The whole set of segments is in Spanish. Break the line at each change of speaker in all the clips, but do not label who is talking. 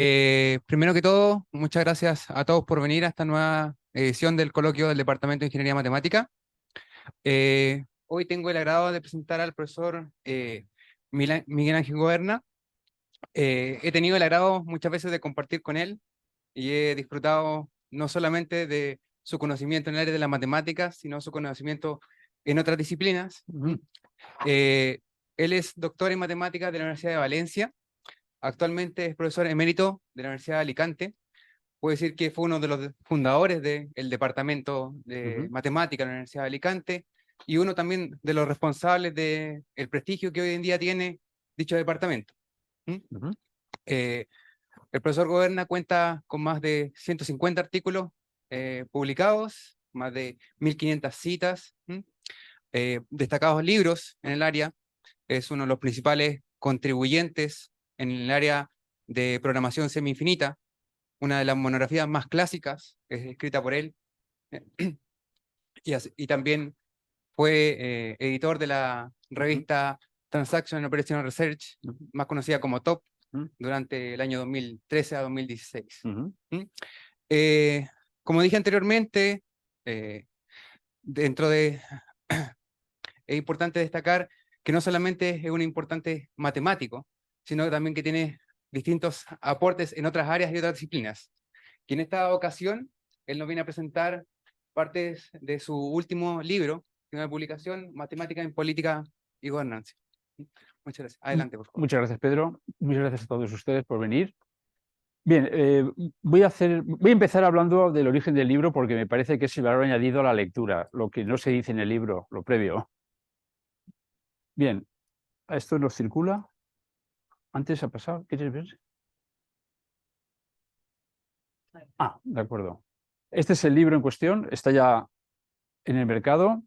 Primero que todo, muchas gracias a todos por venir a esta nueva edición del coloquio del Departamento de Ingeniería Matemática. Hoy tengo el agrado de presentar al profesor Miguel Ángel Goberna. He tenido el agrado muchas veces de compartir con él y he disfrutado no solamente de su conocimiento en el área de las matemáticas, sino su conocimiento en otras disciplinas. Eh, Él es doctor en matemáticas de la Universidad de Valencia. Actualmente es profesor emérito de la Universidad de Alicante. Puedo decir que fue uno de los fundadores del departamento de matemática de la Universidad de Alicante y uno también de los responsables del prestigio que hoy en día tiene dicho departamento. Eh, el profesor Goberna cuenta con más de 150 artículos publicados, más de 1500 citas, destacados libros en el área. Es uno de los principales contribuyentes en el área de programación semi-infinita. Una de las monografías más clásicas es escrita por él, y también fue editor de la revista Transaction Operational Research, más conocida como TOP, durante el año 2013 a 2016. Eh, Como dije anteriormente, dentro de... es importante destacar que no solamente es un importante matemático, sino también que tiene distintos aportes en otras áreas y otras disciplinas. Y en esta ocasión, él nos viene a presentar partes de su último libro, de una publicación, Matemática en Política y Gobernanza. Muchas gracias. Adelante, por favor.
Muchas gracias, Pedro. Muchas gracias a todos ustedes por venir. Bien, voy a empezar hablando del origen del libro porque me parece que es el valor añadido a la lectura, lo que no se dice en el libro, lo previo. Bien, esto nos circula. Antes ha pasado. ¿Quieres ver? De acuerdo. Este es el libro en cuestión, está ya en el mercado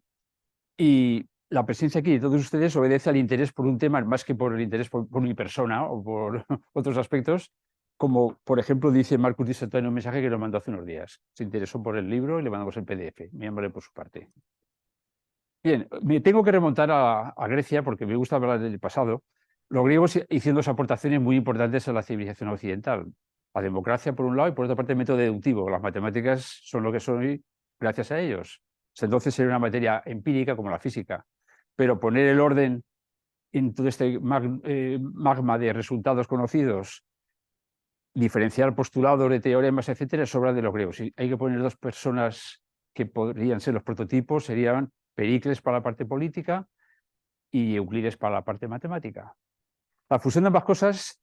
y la presencia aquí de todos ustedes obedece al interés por un tema más que por el interés por mi persona o por otros aspectos, como por ejemplo dice Marcus Di Santoro en un mensaje que nos mandó hace unos días. Se interesó por el libro y le mandamos el PDF, miembro por su parte. Bien, me tengo que remontar a Grecia porque me gusta hablar del pasado. Los griegos hicieron dos aportaciones muy importantes a la civilización occidental. La democracia por un lado y por otra parte el método deductivo. Las matemáticas son lo que son hoy gracias a ellos. Entonces era una materia empírica como la física. Pero poner el orden en todo este magma de resultados conocidos, diferenciar postulados de teoremas, etcétera, es obra de los griegos. Y hay que poner dos personas que podrían ser los prototipos, serían Pericles para la parte política y Euclides para la parte matemática. La fusión de ambas cosas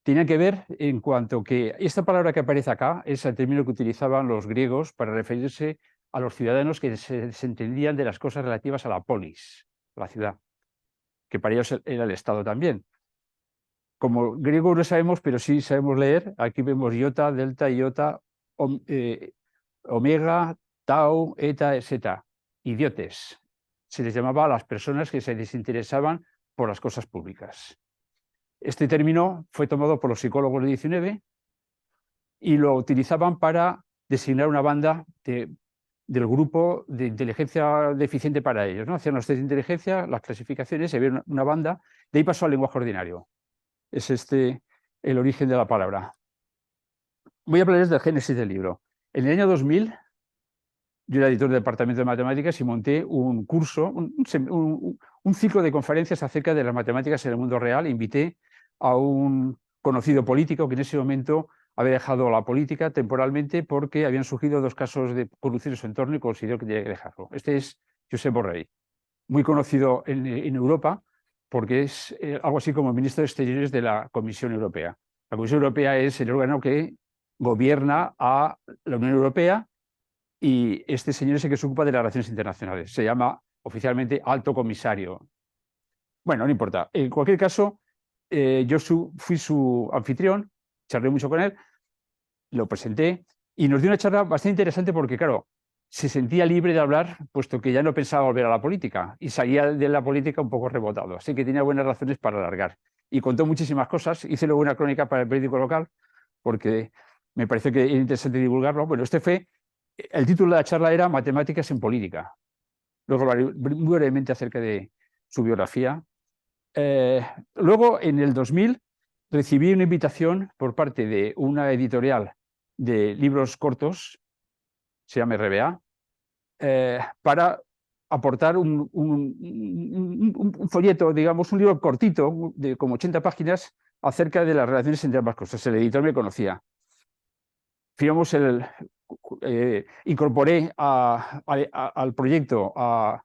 tiene que ver en cuanto que esta palabra que aparece acá es el término que utilizaban los griegos para referirse a los ciudadanos que se desentendían de las cosas relativas a la polis, la ciudad, que para ellos era el Estado también. Como griego no sabemos, pero sí sabemos leer. Aquí vemos iota, delta, iota, omega, tau, eta, zeta. Idiotes. Se les llamaba a las personas que se desinteresaban por las cosas públicas. Este término fue tomado por los psicólogos del XIX y lo utilizaban para designar una banda del grupo de inteligencia deficiente para ellos, ¿no? Hacían los test de inteligencia, las clasificaciones, se veía una banda, de ahí pasó al lenguaje ordinario. Es el origen de la palabra. Voy a hablarles del génesis del libro. En el año 2000, yo era editor del Departamento de Matemáticas y monté un curso, un ciclo de conferencias acerca de las matemáticas en el mundo real. Invité a un conocido político que en ese momento había dejado la política temporalmente porque habían surgido dos casos de corrupción en su entorno y consideró que tenía que dejarlo. Este es Josep Borrell, muy conocido en Europa porque es algo así como ministro de Exteriores de la Comisión Europea. La Comisión Europea es el órgano que gobierna a la Unión Europea y este señor es el que se ocupa de las relaciones internacionales. Se llama oficialmente Alto Comisario. Bueno, no importa. En cualquier caso, yo fui su anfitrión, charlé mucho con él, lo presenté y nos dio una charla bastante interesante porque, claro, se sentía libre de hablar, puesto que ya no pensaba volver a la política y salía de la política un poco rebotado. Así que tenía buenas razones para alargar. Y contó muchísimas cosas. Hice luego una crónica para el periódico local porque me pareció que era interesante divulgarlo. Bueno, el título de la charla era Matemáticas en Política. Luego hablaré muy brevemente acerca de su biografía. Luego, en el 2000, recibí una invitación por parte de una editorial de libros cortos, se llama RBA, para aportar un folleto, digamos, un libro cortito de como 80 páginas acerca de las relaciones entre ambas cosas. El editor me conocía. Firmamos incorporé al proyecto a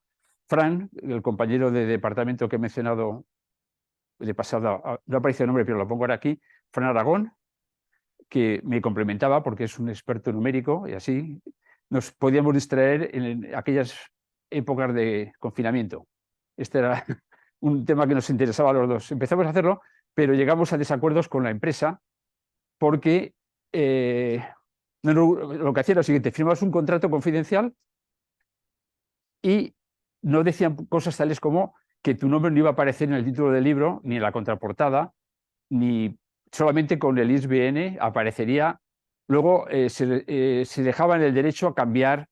Fran, el compañero de departamento que he mencionado de pasada, no aparece el nombre, pero lo pongo ahora aquí, Fran Aragón, que me complementaba porque es un experto numérico y así nos podíamos distraer en aquellas épocas de confinamiento. Este era un tema que nos interesaba a los dos. Empezamos a hacerlo, pero llegamos a desacuerdos con la empresa porque lo que hacía era lo siguiente: firmabas un contrato confidencial y no decían cosas tales como que tu nombre no iba a aparecer en el título del libro, ni en la contraportada, ni solamente con el ISBN aparecería. Luego se dejaba en el derecho a cambiar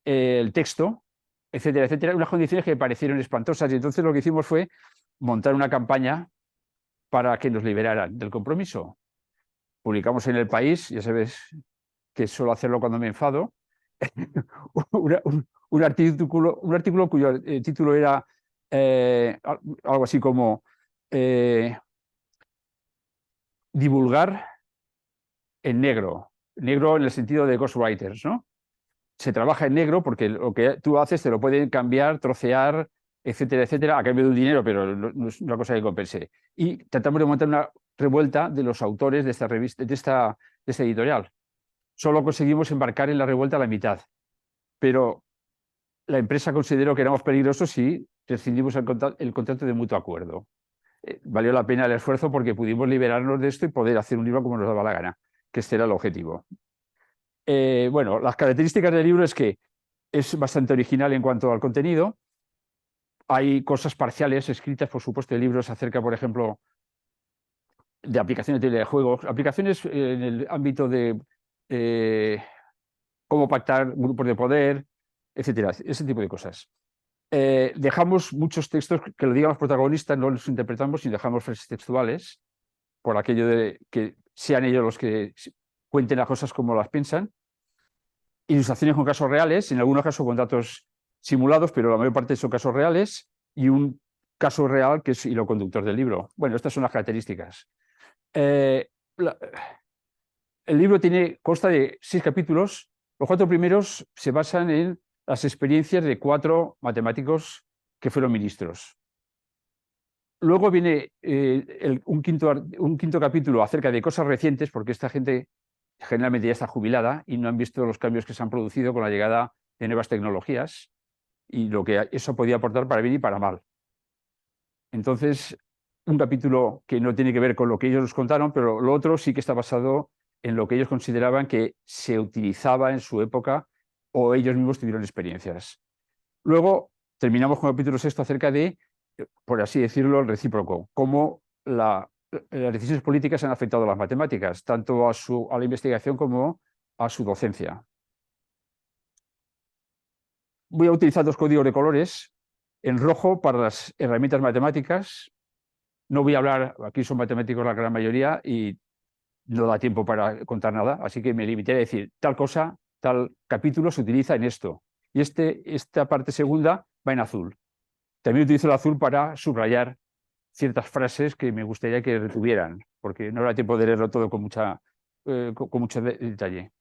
el texto, etcétera, etcétera. Unas condiciones que me parecieron espantosas. Y entonces lo que hicimos fue montar una campaña para que nos liberaran del compromiso. Publicamos en El País, ya sabes que suelo hacerlo cuando me enfado, un artículo cuyo título era algo así como divulgar en negro en el sentido de ghostwriters, ¿no? Se trabaja en negro porque lo que tú haces te lo pueden cambiar, trocear, etcétera, etcétera, a cambio de un dinero, pero no es una cosa que compense. Y tratamos de montar una revuelta de los autores de esta revista, de esta editorial. Solo conseguimos embarcar en la revuelta a la mitad, pero la empresa consideró que éramos peligrosos y rescindimos el contrato de mutuo acuerdo. Valió la pena el esfuerzo porque pudimos liberarnos de esto y poder hacer un libro como nos daba la gana, que este era el objetivo. Bueno, las características del libro es que es bastante original en cuanto al contenido. Hay cosas parciales escritas, por supuesto, de libros acerca, por ejemplo, de aplicaciones de juegos, aplicaciones en el ámbito de cómo pactar grupos de poder, etcétera, ese tipo de cosas. Dejamos muchos textos que lo digan los protagonistas, no los interpretamos y dejamos frases textuales, por aquello de que sean ellos los que cuenten las cosas como las piensan. Ilustraciones con casos reales, en algunos casos con datos simulados, pero la mayor parte son casos reales, y un caso real que es hilo conductor del libro. Bueno, estas son las características. El libro consta de 6 capítulos. Los 4 primeros se basan en las experiencias de 4 matemáticos que fueron ministros. Luego viene un quinto capítulo acerca de cosas recientes, porque esta gente generalmente ya está jubilada y no han visto los cambios que se han producido con la llegada de nuevas tecnologías y lo que eso podía aportar para bien y para mal. Entonces, un capítulo que no tiene que ver con lo que ellos nos contaron, pero lo otro sí que está basado en lo que ellos consideraban que se utilizaba en su época o ellos mismos tuvieron experiencias. Luego terminamos con el capítulo 6 acerca de, por así decirlo, el recíproco, cómo las decisiones políticas han afectado a las matemáticas, tanto a la investigación como a su docencia. Voy a utilizar 2 códigos de colores, en rojo para las herramientas matemáticas. No voy a hablar, aquí son matemáticos la gran mayoría y no da tiempo para contar nada, así que me limitaré a decir tal cosa, tal capítulo se utiliza en esto. Y esta parte segunda va en azul. También utilizo el azul para subrayar ciertas frases que me gustaría que retuvieran, porque no habrá tiempo de leerlo todo con mucho detalle.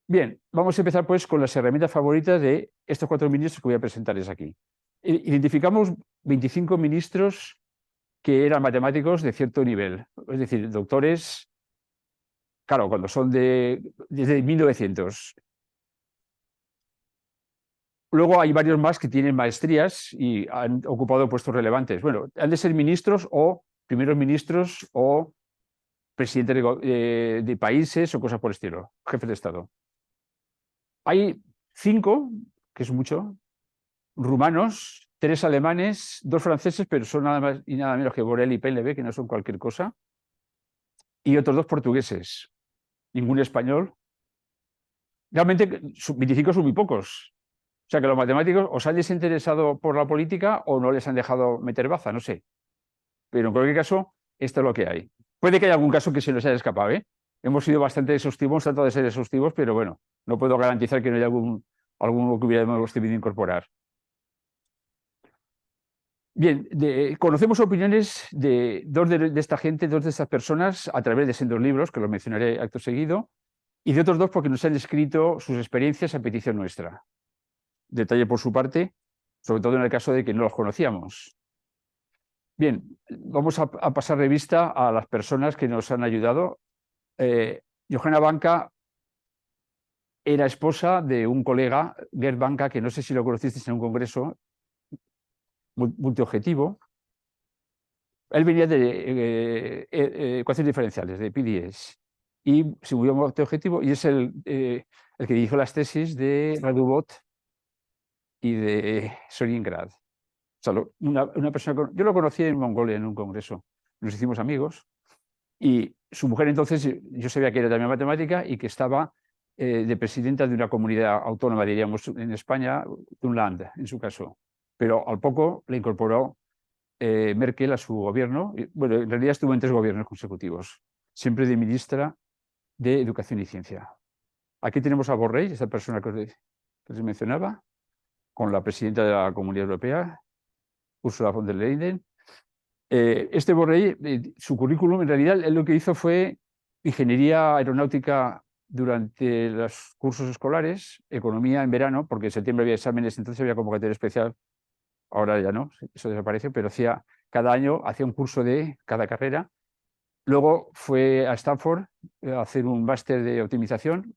Bien, vamos a empezar pues con las herramientas favoritas de estos 4 ministros que voy a presentarles aquí. Identificamos 25 ministros que eran matemáticos de cierto nivel, es decir, doctores, claro, cuando son desde 1900. Luego hay varios más que tienen maestrías y han ocupado puestos relevantes. Bueno, han de ser ministros o primeros ministros o presidentes de países o cosas por el estilo, jefes de Estado. Hay 5, que es mucho, rumanos, 3 alemanes, 2 franceses, pero son nada más y nada menos que Borel y PNB, que no son cualquier cosa, y otros 2 portugueses, ningún español. Realmente 25 son muy pocos. O sea que los matemáticos o se han desinteresado por la política o no les han dejado meter baza, no sé. Pero en cualquier caso, esto es lo que hay. Puede que haya algún caso que se nos haya escapado, ¿eh? Hemos sido bastante exhaustivos, hemos tratado de ser exhaustivos, pero bueno, no puedo garantizar que no haya alguno que hubiéramos debido incorporar. Bien, conocemos opiniones de dos de esta gente, dos de estas personas, a través de sendos libros, que los mencionaré acto seguido, y de otros dos porque nos han escrito sus experiencias a petición nuestra. Detalle por su parte, sobre todo en el caso de que no los conocíamos. Bien, vamos a pasar revista a las personas que nos han ayudado. Johanna Banca era esposa de un colega, Gerd Banca, que no sé si lo conocisteis en un congreso multiobjetivo. Él venía de ecuaciones diferenciales, de PDS, y se movió a multiobjetivo, y es el que dirigió las tesis de Radubot y de Soringrad. O sea, una persona, yo lo conocí en Mongolia en un congreso, nos hicimos amigos, y su mujer entonces, yo sabía que era también matemática y que estaba de presidenta de una comunidad autónoma, diríamos, en España, un land, en su caso. Pero al poco le incorporó Merkel a su gobierno. Bueno, en realidad estuvo en 3 gobiernos consecutivos, siempre de ministra de Educación y Ciencia. Aquí tenemos a Borrell, esa persona que les mencionaba, con la presidenta de la Comunidad Europea, Ursula von der Leyen. Este Borrell, su currículum, en realidad, él lo que hizo fue ingeniería aeronáutica durante los cursos escolares, economía en verano, porque en septiembre había exámenes, entonces había convocatoria especial, ahora ya no, eso desapareció, pero cada año hacía un curso de cada carrera. Luego fue a Stanford a hacer un máster de optimización,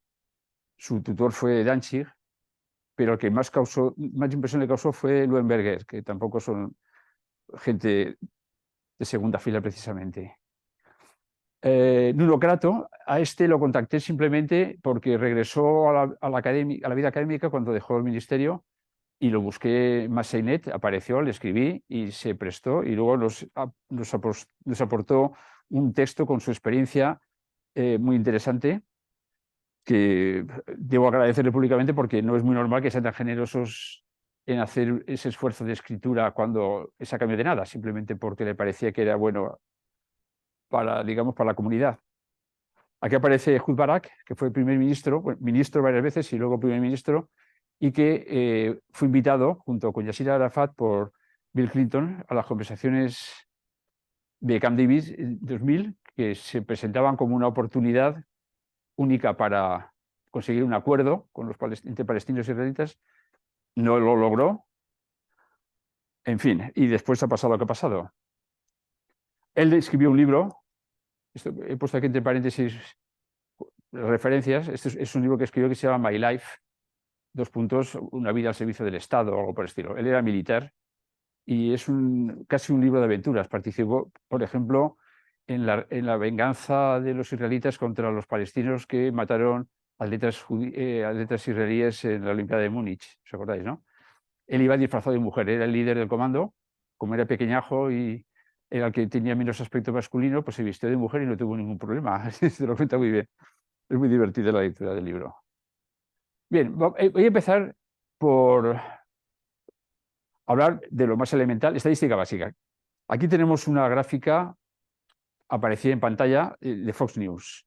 su tutor fue Danzig, pero el que más impresión le causó fue Luenberger, que tampoco son gente de segunda fila precisamente. Nuno Crato, a este lo contacté simplemente porque regresó a la vida académica cuando dejó el ministerio, y lo busqué en Masseinet, apareció, le escribí y se prestó, y luego nos aportó un texto con su experiencia muy interesante, que debo agradecerle públicamente porque no es muy normal que sean tan generosos en hacer ese esfuerzo de escritura cuando es a cambio de nada, simplemente porque le parecía que era bueno digamos, para la comunidad. Aquí aparece Ehud Barak, que fue primer ministro, bueno, ministro varias veces y luego primer ministro, y que fue invitado junto con Yasser Arafat por Bill Clinton a las conversaciones de Camp David 2000, que se presentaban como una oportunidad única para conseguir un acuerdo entre palestinos y israelitas. No lo logró. En fin, y después ha pasado lo que ha pasado. Él escribió un libro, he puesto aquí entre paréntesis referencias. Este es un libro que escribió que se llama My Life, una vida al servicio del Estado o algo por el estilo. Él era militar y es casi un libro de aventuras. Participó, por ejemplo, en la venganza de los israelitas contra los palestinos que mataron atletas israelíes en la Olimpiada de Múnich. ¿Os acordáis, no? Él iba disfrazado de mujer, era el líder del comando, como era pequeñajo y era el que tenía menos aspecto masculino, pues se vistió de mujer y no tuvo ningún problema. Se lo cuenta muy bien. Es muy divertida la lectura del libro. Bien, voy a empezar por hablar de lo más elemental, estadística básica. Aquí tenemos una gráfica aparecida en pantalla de Fox News.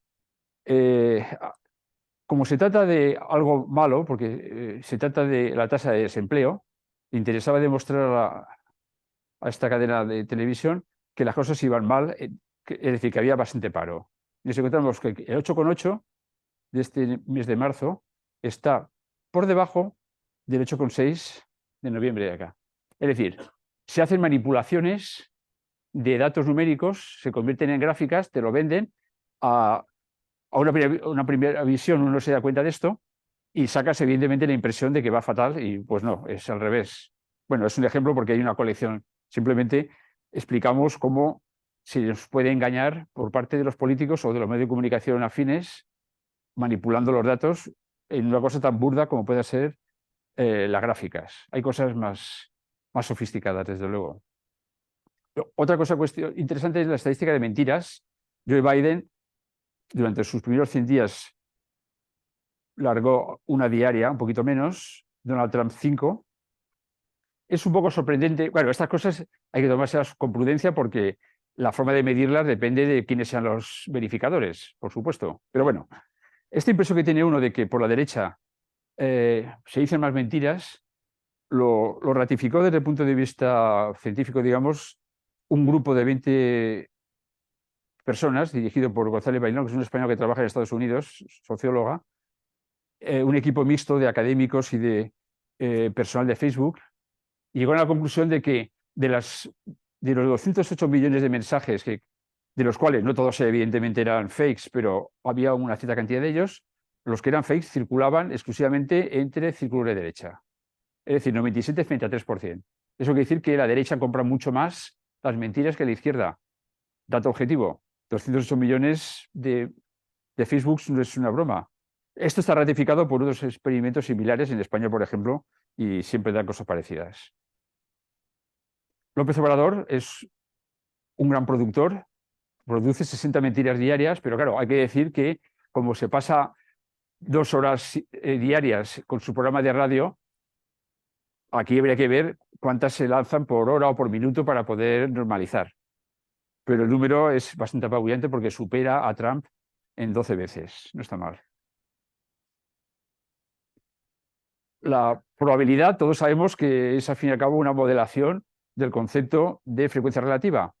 Como se trata de algo malo, porque se trata de la tasa de desempleo, interesaba demostrar a esta cadena de televisión que las cosas iban mal, es decir, que había bastante paro. Y nos encontramos que el 8,8 de este mes de marzo está por debajo del 8,6 de noviembre de acá. Es decir, se hacen manipulaciones de datos numéricos, se convierten en gráficas, te lo venden, a una primera visión uno se da cuenta de esto y sacas evidentemente la impresión de que va fatal y pues no, es al revés. Bueno, es un ejemplo porque hay una colección. Simplemente explicamos cómo se nos puede engañar por parte de los políticos o de los medios de comunicación afines manipulando los datos en una cosa tan burda como puede ser las gráficas. Hay cosas más sofisticadas, desde luego. Otra cuestión interesante es la estadística de mentiras. Joe Biden, durante sus primeros 100 días, largó una diaria, un poquito menos. Donald Trump 5. Es un poco sorprendente. Bueno, estas cosas hay que tomárselas con prudencia porque La forma de medirlas depende de quiénes sean los verificadores, por supuesto. Pero bueno, esta impresión que tiene uno de que por la derecha se dicen más mentiras, lo ratificó desde el punto de vista científico, digamos, un grupo de 20 personas dirigido por González Bailón, que es un español que trabaja en Estados Unidos, socióloga, un equipo mixto de académicos y de personal de Facebook, y llegó a la conclusión de que de los 208 millones de mensajes, de los cuales no todos evidentemente eran fakes, pero había una cierta cantidad de ellos, los que eran fakes circulaban exclusivamente entre círculos de derecha. Es decir, 97 frente a 3%. Eso quiere decir que la derecha compra mucho más las mentiras que la izquierda. Dato objetivo, 208 millones de Facebook no es una broma. Esto está ratificado por unos experimentos similares en España, por ejemplo, y siempre dan cosas parecidas. López Obrador es un gran productor, produce 60 mentiras diarias, pero claro, hay que decir que como se pasa 2 horas diarias con su programa de radio, aquí habría que ver cuántas se lanzan por hora o por minuto para poder normalizar. Pero el número es bastante apabullante porque supera a Trump en 12 veces. No está mal. La probabilidad, todos sabemos que es al fin y al cabo una modelación del concepto de frecuencia relativa.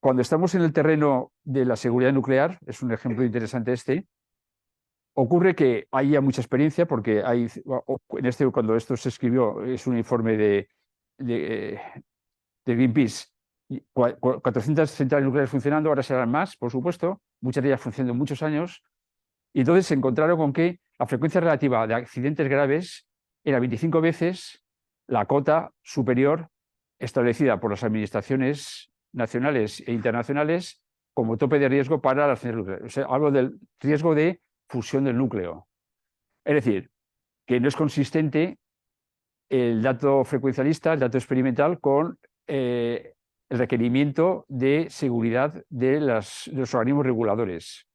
Cuando estamos en el terreno de la seguridad nuclear, es un ejemplo interesante este, ocurre que hay ya mucha experiencia porque hay, cuando esto se escribió, es un informe de Greenpeace, 400 centrales nucleares funcionando, ahora serán más, por supuesto, muchas de ellas funcionando muchos años, y entonces se encontraron con que la frecuencia relativa de accidentes graves era 25 veces la cota superior establecida por las administraciones nacionales e internacionales como tope de riesgo para las centrales nucleares. O sea, hablo del riesgo de fusión del núcleo. Es decir, que no es consistente el dato frecuencialista, el dato experimental, con el requerimiento de seguridad de los organismos reguladores.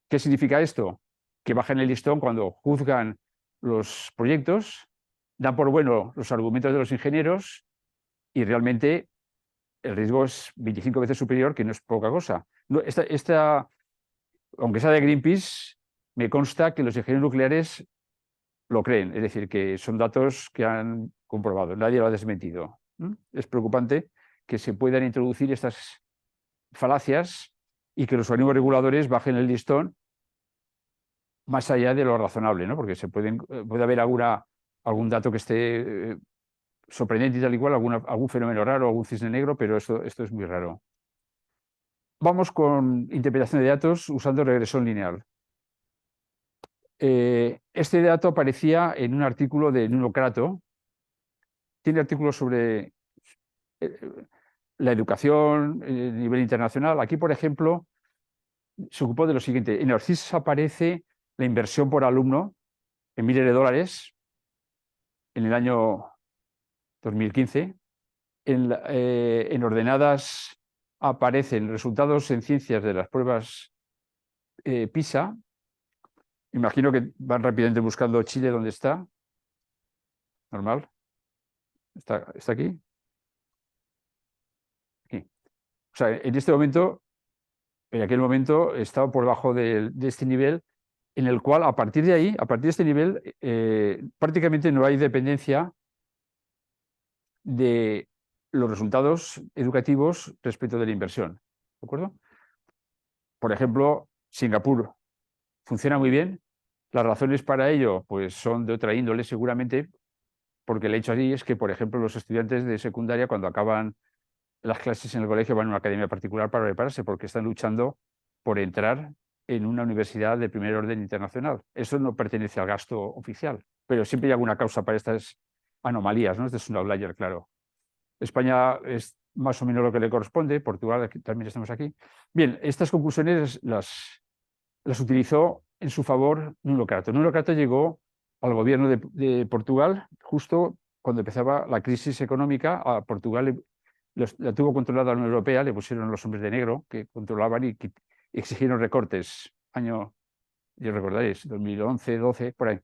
¿Qué significa esto? Que bajan el listón cuando juzgan los proyectos, dan por bueno los argumentos de los ingenieros y realmente el riesgo es 25 veces superior, que no es poca cosa. Aunque sea de Greenpeace, me consta que los ingenieros nucleares lo creen, es decir, que son datos que han comprobado, nadie lo ha desmentido. Es preocupante que se puedan introducir estas falacias y que los organismos reguladores bajen el listón más allá de lo razonable, ¿no? Porque puede haber algún dato que esté sorprendente y tal y cual, algún fenómeno raro, algún cisne negro, pero esto es muy raro. Vamos con interpretación de datos usando regresión lineal. Este dato aparecía en un artículo de Nuno Crato. Tiene artículos sobre la educación a nivel internacional. Aquí, por ejemplo, se ocupó de lo siguiente. En Orcis aparece la inversión por alumno en miles de dólares en el año 2015. En ordenadas aparecen resultados en ciencias de las pruebas PISA. Imagino que van rápidamente buscando Chile, ¿dónde está? Normal. ¿Está aquí? Aquí. O sea, en este momento, en aquel momento, estaba por debajo de este nivel, en el cual, a partir de ahí, a partir de este nivel, prácticamente no hay dependencia de los resultados educativos respecto de la inversión. ¿De acuerdo? Por ejemplo, Singapur funciona muy bien. Las razones para ello pues, son de otra índole, seguramente, porque el hecho allí es que, por ejemplo, los estudiantes de secundaria, cuando acaban las clases en el colegio, van a una academia particular para prepararse, porque están luchando por entrar en una universidad de primer orden internacional. Eso no pertenece al gasto oficial, pero siempre hay alguna causa para estas anomalías, ¿no? Este es un outlier, claro. España es más o menos lo que le corresponde, Portugal, también estamos aquí. Bien, estas conclusiones las utilizó en su favor Nuno Crato. Nuno Crato llegó al gobierno de Portugal justo cuando empezaba la crisis económica. A Portugal la tuvo controlada la Unión Europea, le pusieron los hombres de negro que controlaban y exigieron recortes. Año, yo recordaréis, 2011, 12, por ahí.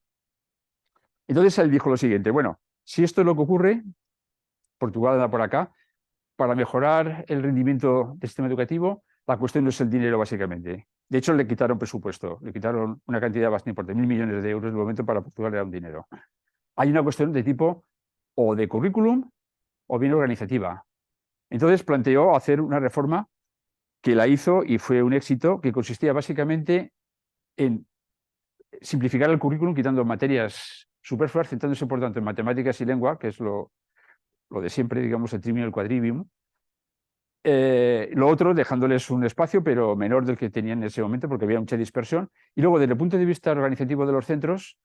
Entonces él dijo lo siguiente: bueno, si esto es lo que ocurre, Portugal anda por acá, para mejorar el rendimiento del sistema educativo, la cuestión no es el dinero, básicamente. De hecho, le quitaron presupuesto, le quitaron una cantidad bastante importante, 1.000 millones de euros de momento para Portugal era un dinero. Hay una cuestión de tipo o de currículum o bien organizativa. Entonces planteó hacer una reforma que la hizo y fue un éxito, que consistía básicamente en simplificar el currículum, quitando materias superfluas, centrándose por tanto en matemáticas y lengua, que es lo de siempre, digamos, el trivium y el quadrivium. Lo otro, dejándoles un espacio, pero menor del que tenían en ese momento, porque había mucha dispersión. Y luego, desde el punto de vista organizativo de los centros,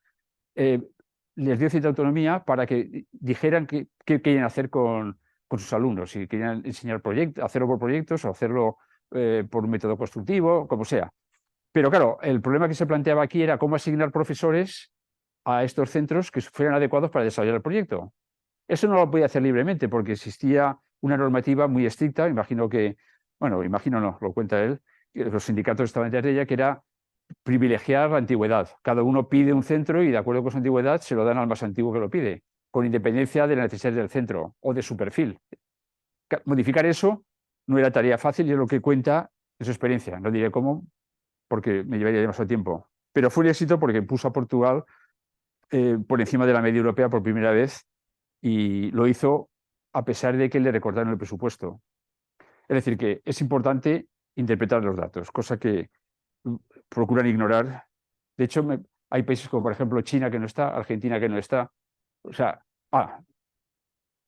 les dio cierta autonomía para que dijeran qué querían hacer con sus alumnos, si querían enseñar proyectos, hacerlo por proyectos o hacerlo por un método constructivo, como sea. Pero claro, el problema que se planteaba aquí era cómo asignar profesores a estos centros que fueran adecuados para desarrollar el proyecto. Eso no lo podía hacer libremente porque existía una normativa muy estricta, imagino que, bueno, imagino no, lo cuenta él, que los sindicatos estaban detrás de ella, que era privilegiar la antigüedad. Cada uno pide un centro y de acuerdo con su antigüedad se lo dan al más antiguo que lo pide, con independencia de la necesidad del centro o de su perfil. Modificar eso no era tarea fácil y es lo que cuenta de su experiencia. No diré cómo, porque me llevaría demasiado tiempo. Pero fue un éxito porque puso a Portugal por encima de la media europea por primera vez y lo hizo a pesar de que le recortaron el presupuesto. Es decir, que es importante interpretar los datos, cosa que procuran ignorar. De hecho, hay países como, por ejemplo, China que no está, Argentina que no está. O sea,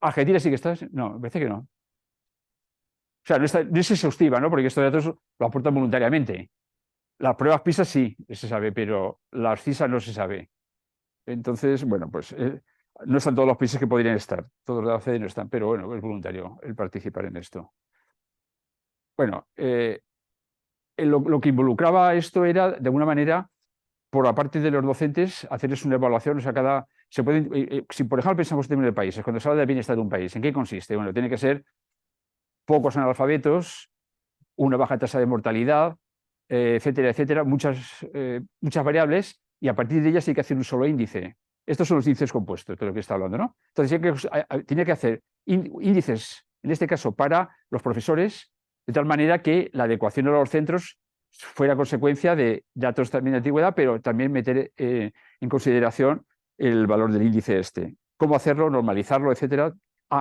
Argentina sí que está, no, me parece que no. O sea, no es exhaustiva, ¿no? Porque estos datos lo aportan voluntariamente. Las pruebas PISA sí se sabe, pero las CISA no se sabe. Entonces, bueno, pues no están todos los países que podrían estar. Todos los de la OCDE no están, pero bueno, es voluntario el participar en esto. Bueno, lo que involucraba esto era, de alguna manera, por la parte de los docentes, hacerles una evaluación. O sea, si por ejemplo pensamos en términos de países, cuando se habla del bienestar de un país, ¿en qué consiste? Bueno, tiene que ser pocos analfabetos, una baja tasa de mortalidad, etcétera, etcétera, muchas variables, y a partir de ellas hay que hacer un solo índice. Estos son los índices compuestos, de lo que está hablando, ¿no? Entonces, tiene que hacer índices, en este caso, para los profesores, de tal manera que la adecuación a los centros fuera consecuencia de datos también de antigüedad, pero también meter en consideración el valor del índice este. ¿Cómo hacerlo? Normalizarlo, etcétera.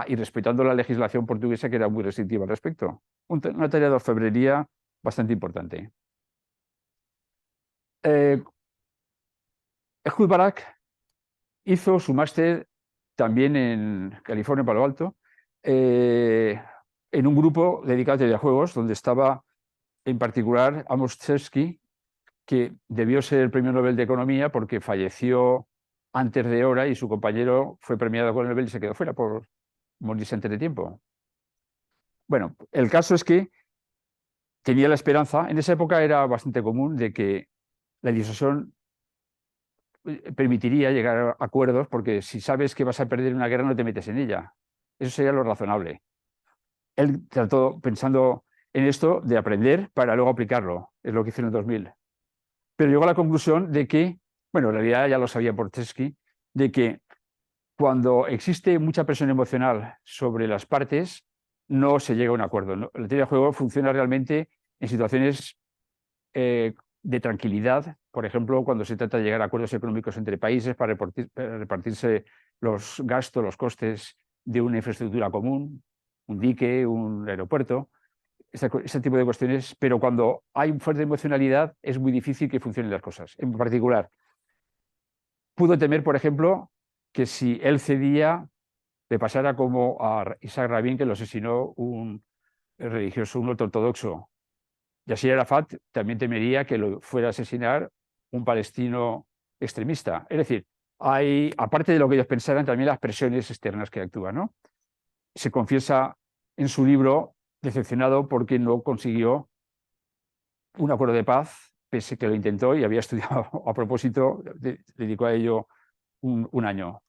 Y respetando la legislación portuguesa, que era muy restrictiva al respecto. Una tarea de orfebrería bastante importante. Ehud Barak hizo su máster también en California, en Palo Alto, en un grupo dedicado a videojuegos, donde estaba en particular Amos Tversky, que debió ser el premio Nobel de Economía porque falleció antes de hora y su compañero fue premiado con el Nobel y se quedó fuera por morirse antes de tiempo. Bueno, el caso es que tenía la esperanza, en esa época era bastante común, de que la disuasión permitiría llegar a acuerdos, porque si sabes que vas a perder una guerra no te metes en ella. Eso sería lo razonable. Él trató, pensando en esto, de aprender para luego aplicarlo. Es lo que hizo en el 2000. Pero llegó a la conclusión de que, bueno, en realidad ya lo sabía Portesky, de que cuando existe mucha presión emocional sobre las partes, no se llega a un acuerdo. La teoría del juego funciona realmente en situaciones de tranquilidad, por ejemplo, cuando se trata de llegar a acuerdos económicos entre países para repartirse los gastos, los costes de una infraestructura común, un dique, un aeropuerto, ese tipo de cuestiones, pero cuando hay fuerte emocionalidad es muy difícil que funcionen las cosas. En particular, pudo temer, por ejemplo, que si él cedía, le pasara como a Isaac Rabin, que lo asesinó un religioso, un ortodoxo. Yasser Arafat también temería que lo fuera a asesinar un palestino extremista. Es decir, hay, aparte de lo que ellos pensaran, también las presiones externas que actúan, ¿no? Se confiesa en su libro decepcionado porque no consiguió un acuerdo de paz, pese que lo intentó y había estudiado a propósito, dedicó a ello un año.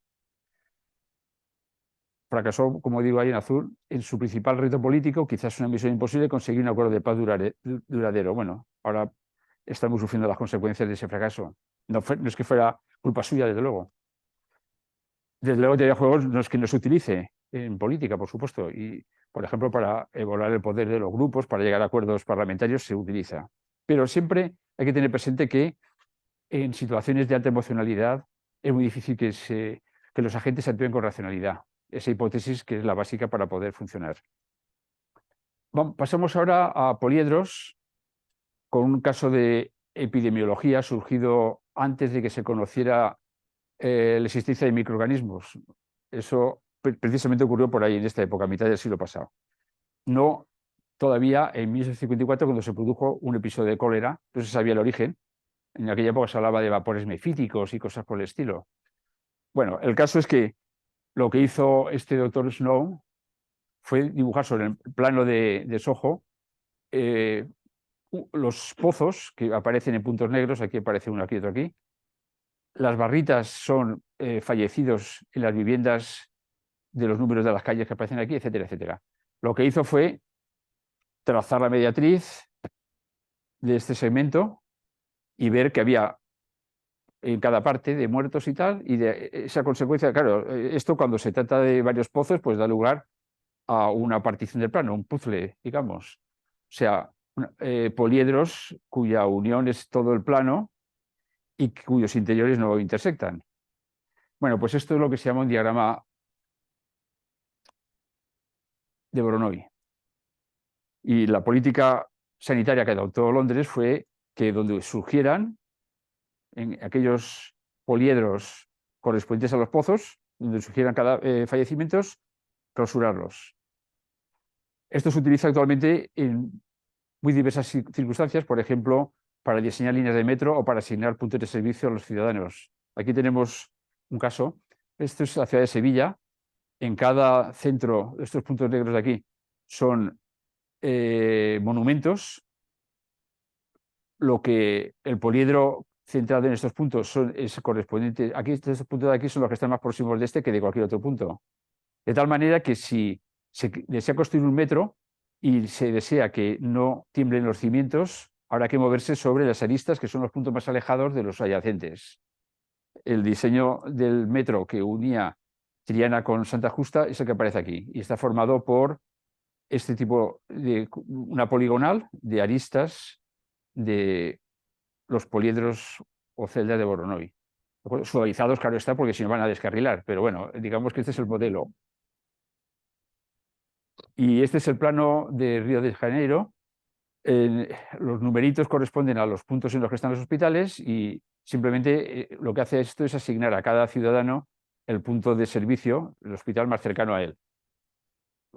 Fracasó, como digo ahí en azul, en su principal reto político, quizás una misión imposible, conseguir un acuerdo de paz duradero. Bueno, ahora estamos sufriendo las consecuencias de ese fracaso. No es que fuera culpa suya, desde luego. Desde luego, teoría de juegos no es que no se utilice en política, por supuesto, por ejemplo, para evaluar el poder de los grupos, para llegar a acuerdos parlamentarios, se utiliza. Pero siempre hay que tener presente que en situaciones de alta emocionalidad es muy difícil que los agentes actúen con racionalidad. Esa hipótesis que es la básica para poder funcionar. Pasamos ahora a poliedros, con un caso de epidemiología surgido antes de que se conociera la existencia de microorganismos. Eso precisamente ocurrió por ahí, en esta época, a mitad del siglo pasado. No todavía en 1854, cuando se produjo un episodio de cólera, no se sabía el origen. En aquella época se hablaba de vapores mefíticos y cosas por el estilo. Bueno, el caso es que lo que hizo este doctor Snow fue dibujar sobre el plano de Soho los pozos que aparecen en puntos negros, aquí aparece uno, aquí otro aquí. Las barritas son fallecidos en las viviendas de los números de las calles que aparecen aquí, etcétera, etcétera. Lo que hizo fue trazar la mediatriz de este segmento y ver que había en cada parte de muertos y tal, y de esa consecuencia, claro, esto cuando se trata de varios pozos, pues da lugar a una partición del plano, un puzzle, digamos. O sea, poliedros cuya unión es todo el plano y cuyos interiores no intersectan. Bueno, pues esto es lo que se llama un diagrama de Voronoi. Y la política sanitaria que adoptó Londres fue que donde surgieran en aquellos poliedros correspondientes a los pozos, donde surgieran cada fallecimientos, clausurarlos. Esto se utiliza actualmente en muy diversas circunstancias, por ejemplo, para diseñar líneas de metro o para asignar puntos de servicio a los ciudadanos. Aquí tenemos un caso. Esto es la ciudad de Sevilla. En cada centro, estos puntos negros de aquí son monumentos. Lo que el poliedro centrado en estos puntos es correspondiente. Aquí, estos puntos de aquí son los que están más próximos de este que de cualquier otro punto. De tal manera que si se desea construir un metro y se desea que no tiemblen los cimientos, habrá que moverse sobre las aristas, que son los puntos más alejados de los adyacentes. El diseño del metro que unía Triana con Santa Justa es el que aparece aquí y está formado por este tipo de una poligonal de aristas de los poliedros o celdas de Voronoi. Suavizados, claro está, porque si no van a descarrilar, pero bueno, digamos que este es el modelo. Y este es el plano de Río de Janeiro. Los numeritos corresponden a los puntos en los que están los hospitales y simplemente lo que hace esto es asignar a cada ciudadano el punto de servicio, el hospital más cercano a él.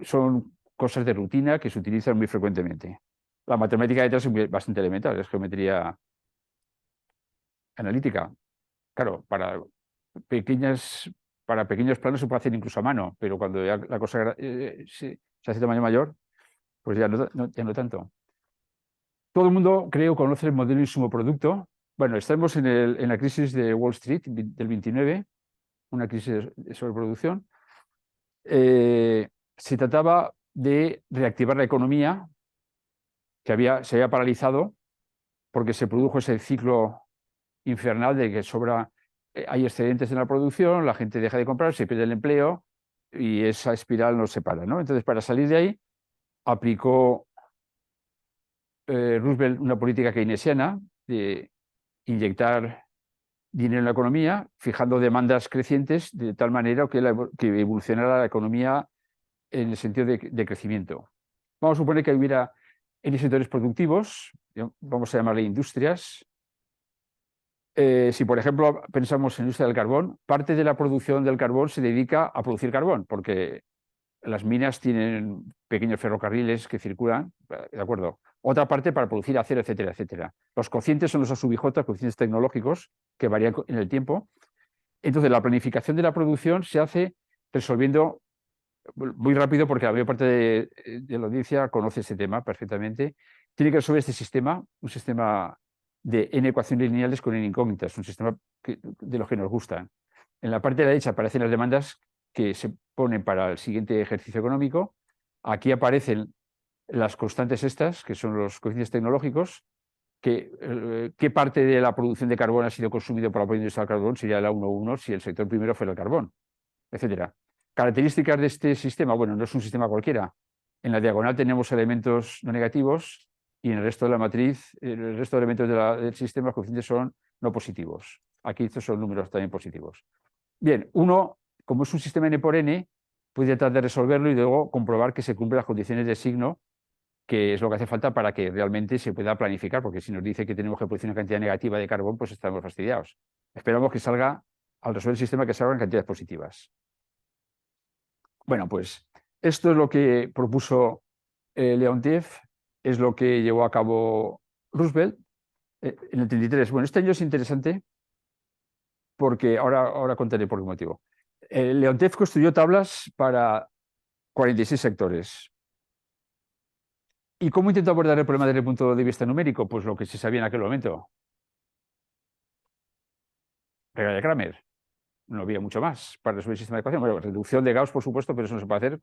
Son cosas de rutina que se utilizan muy frecuentemente. La matemática detrás es bastante elemental, es geometría analítica. Claro, para pequeños planos se puede hacer incluso a mano, pero cuando ya la cosa se hace de tamaño mayor, pues ya no tanto. Todo el mundo, creo, conoce el modelo insumo-producto. Bueno, estamos en la crisis de Wall Street del 29, una crisis de sobreproducción. Se trataba de reactivar la economía que se había paralizado porque se produjo ese ciclo infernal de que hay excedentes en la producción, la gente deja de comprar, se pierde el empleo y esa espiral no se para, ¿no? Entonces, para salir de ahí, aplicó Roosevelt una política keynesiana de inyectar dinero en la economía, fijando demandas crecientes de tal manera que evolucionara la economía en el sentido de crecimiento. Vamos a suponer que hubiera en sectores productivos, vamos a llamarle industrias. Si, por ejemplo, pensamos en la industria del carbón, parte de la producción del carbón se dedica a producir carbón, porque las minas tienen pequeños ferrocarriles que circulan, ¿de acuerdo? Otra parte para producir acero, etcétera, etcétera. Los cocientes son los sub-IJ, cocientes tecnológicos, que varían en el tiempo. Entonces, la planificación de la producción se hace resolviendo muy rápido, porque la mayor parte de la audiencia conoce este tema perfectamente. Tiene que resolver este sistema, un sistema de n ecuaciones lineales con n incógnitas, un sistema de los que nos gustan. En la parte de la derecha aparecen las demandas que se ponen para el siguiente ejercicio económico. Aquí aparecen las constantes estas, que son los coeficientes tecnológicos, qué parte de la producción de carbón ha sido consumido por la propia industria del carbón, sería la 1,1 si el sector primero fuera el carbón, etcétera. Características de este sistema, bueno, no es un sistema cualquiera. En la diagonal tenemos elementos no negativos y en el resto de la matriz, el resto de elementos del sistema, los coeficientes son no positivos. Aquí estos son números también positivos. Bien, uno, como es un sistema n por n, puede tratar de resolverlo y luego comprobar que se cumplen las condiciones de signo, que es lo que hace falta para que realmente se pueda planificar, porque si nos dice que tenemos que producir una cantidad negativa de carbón, pues estamos fastidiados. Esperamos que salga, al resolver el sistema, que salgan cantidades positivas. Bueno, pues esto es lo que propuso Leontief, es lo que llevó a cabo Roosevelt en el 33. Bueno, este año es interesante porque ahora contaré por qué motivo. Leontief construyó tablas para 46 sectores. ¿Y cómo intentó abordar el problema desde el punto de vista numérico? Pues lo que se sabía en aquel momento. Regla de Kramer. No había mucho más para resolver el sistema de ecuación. Bueno, reducción de Gauss, por supuesto, pero eso no se puede hacer.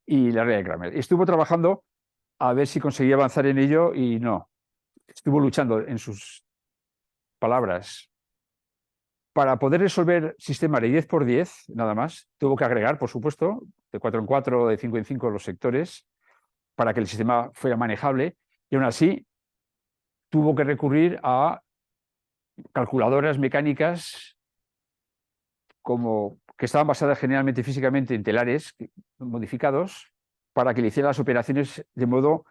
Y la regla de Kramer. Estuvo trabajando a ver si conseguía avanzar en ello y no. Estuvo luchando, en sus palabras. Para poder resolver sistemas de 10 por 10, nada más, tuvo que agregar, por supuesto, de 4 en 4, de 5 en 5 los sectores para que el sistema fuera manejable, y aún así tuvo que recurrir a calculadoras mecánicas que estaban basadas generalmente físicamente en telares modificados para que le hicieran las operaciones de modo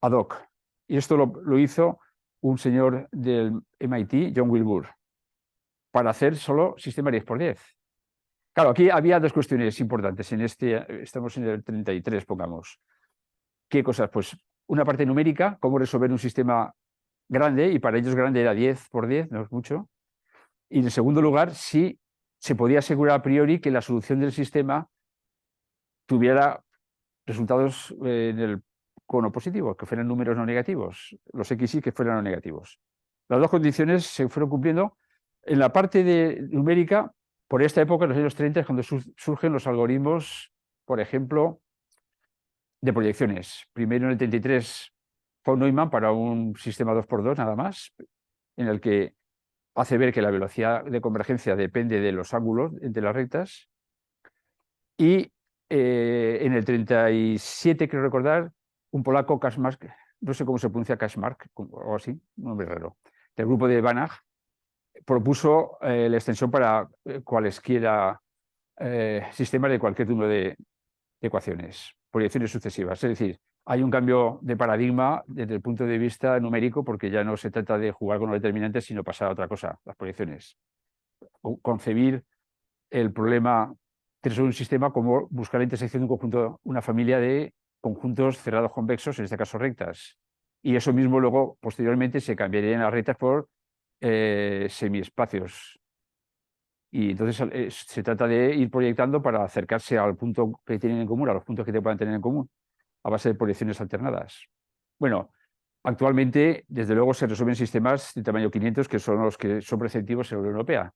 ad hoc. Y esto lo hizo un señor del MIT, John Wilbur, para hacer solo sistema 10 por 10. Claro, aquí había dos cuestiones importantes. Estamos en el 33, pongamos. ¿Qué cosas? Pues una parte numérica, cómo resolver un sistema grande, y para ellos grande era 10 por 10, no es mucho. Y en segundo lugar, si se podía asegurar a priori que la solución del sistema tuviera resultados en el cono positivo, que fueran números no negativos, los XY que fueran no negativos. Las dos condiciones se fueron cumpliendo. En la parte numérica, por esta época, en los años 30, es cuando surgen los algoritmos, por ejemplo, de proyecciones. Primero en el 33, von Neumann para un sistema 2x2 nada más, en el que hace ver que la velocidad de convergencia depende de los ángulos entre las rectas. Y en el 37, quiero recordar, un polaco, Kaczmarek, no sé cómo se pronuncia Kaczmarek, o algo así, un nombre raro, del grupo de Banach, propuso la extensión para cualesquiera sistemas de cualquier número de ecuaciones, proyecciones sucesivas. Es decir, hay un cambio de paradigma desde el punto de vista numérico, porque ya no se trata de jugar con los determinantes, sino pasar a otra cosa, las proyecciones. O concebir el problema de resolver un sistema como buscar la intersección de un conjunto, una familia de conjuntos cerrados convexos, en este caso rectas. Y eso mismo luego, posteriormente, se cambiaría en las rectas por semiespacios. Y entonces se trata de ir proyectando para acercarse al punto que tienen en común, a los puntos que te puedan tener en común, a base de proyecciones alternadas. Bueno, actualmente, desde luego, se resuelven sistemas de tamaño 500, que son los que son preceptivos en la Unión Europea.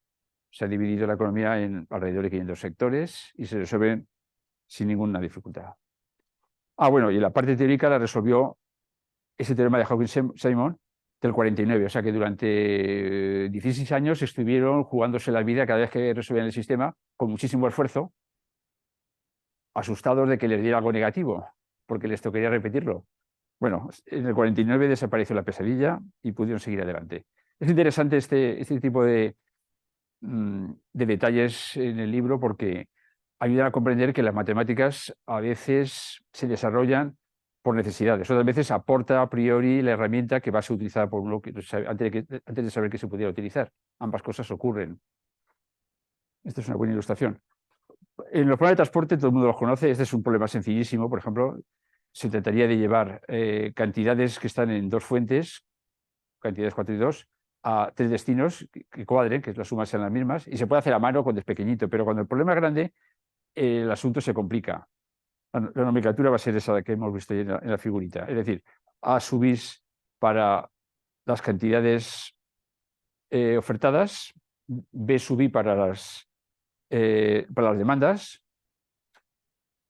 Se ha dividido la economía en alrededor de 500 sectores y se resuelven sin ninguna dificultad. Bueno, y la parte teórica la resolvió ese teorema de Hawking-Simon del 49, o sea que durante 16 años estuvieron jugándose la vida cada vez que resolvían el sistema con muchísimo esfuerzo, asustados de que les diera algo negativo, porque les tocaría repetirlo. Bueno, en el 49 desapareció la pesadilla y pudieron seguir adelante. Es interesante este tipo de detalles en el libro porque ayudan a comprender que las matemáticas a veces se desarrollan por necesidades, otras veces aporta a priori la herramienta que va a ser utilizada por uno antes de saber que se pudiera utilizar. Ambas cosas ocurren. Esta es una buena ilustración. En los problemas de transporte todo el mundo los conoce. Este es un problema sencillísimo. Por ejemplo, se trataría de llevar cantidades que están en dos fuentes, cantidades 4 y 2, a tres destinos que cuadren, que las sumas sean las mismas, y se puede hacer a mano cuando es pequeñito, pero cuando el problema es grande, el asunto se complica. La nomenclatura va a ser esa que hemos visto en la figurita, es decir, A sub is para las cantidades ofertadas, B sub i para las demandas,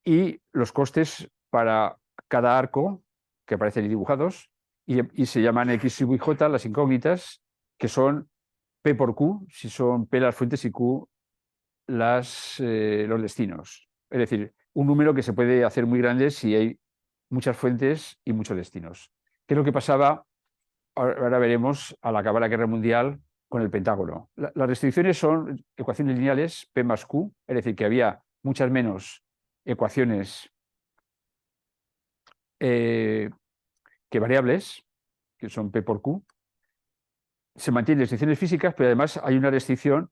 y los costes para cada arco que aparecen ahí dibujados, y se llaman X sub i j las incógnitas, que son P por Q, si son P las fuentes y Q los destinos. Es decir, un número que se puede hacer muy grande si hay muchas fuentes y muchos destinos. ¿Qué es lo que pasaba? Ahora veremos al acabar la Guerra Mundial con el Pentágono. Las restricciones son ecuaciones lineales, P más Q, es decir, que había muchas menos ecuaciones que variables, que son P por Q. Se mantienen restricciones físicas, pero además hay una restricción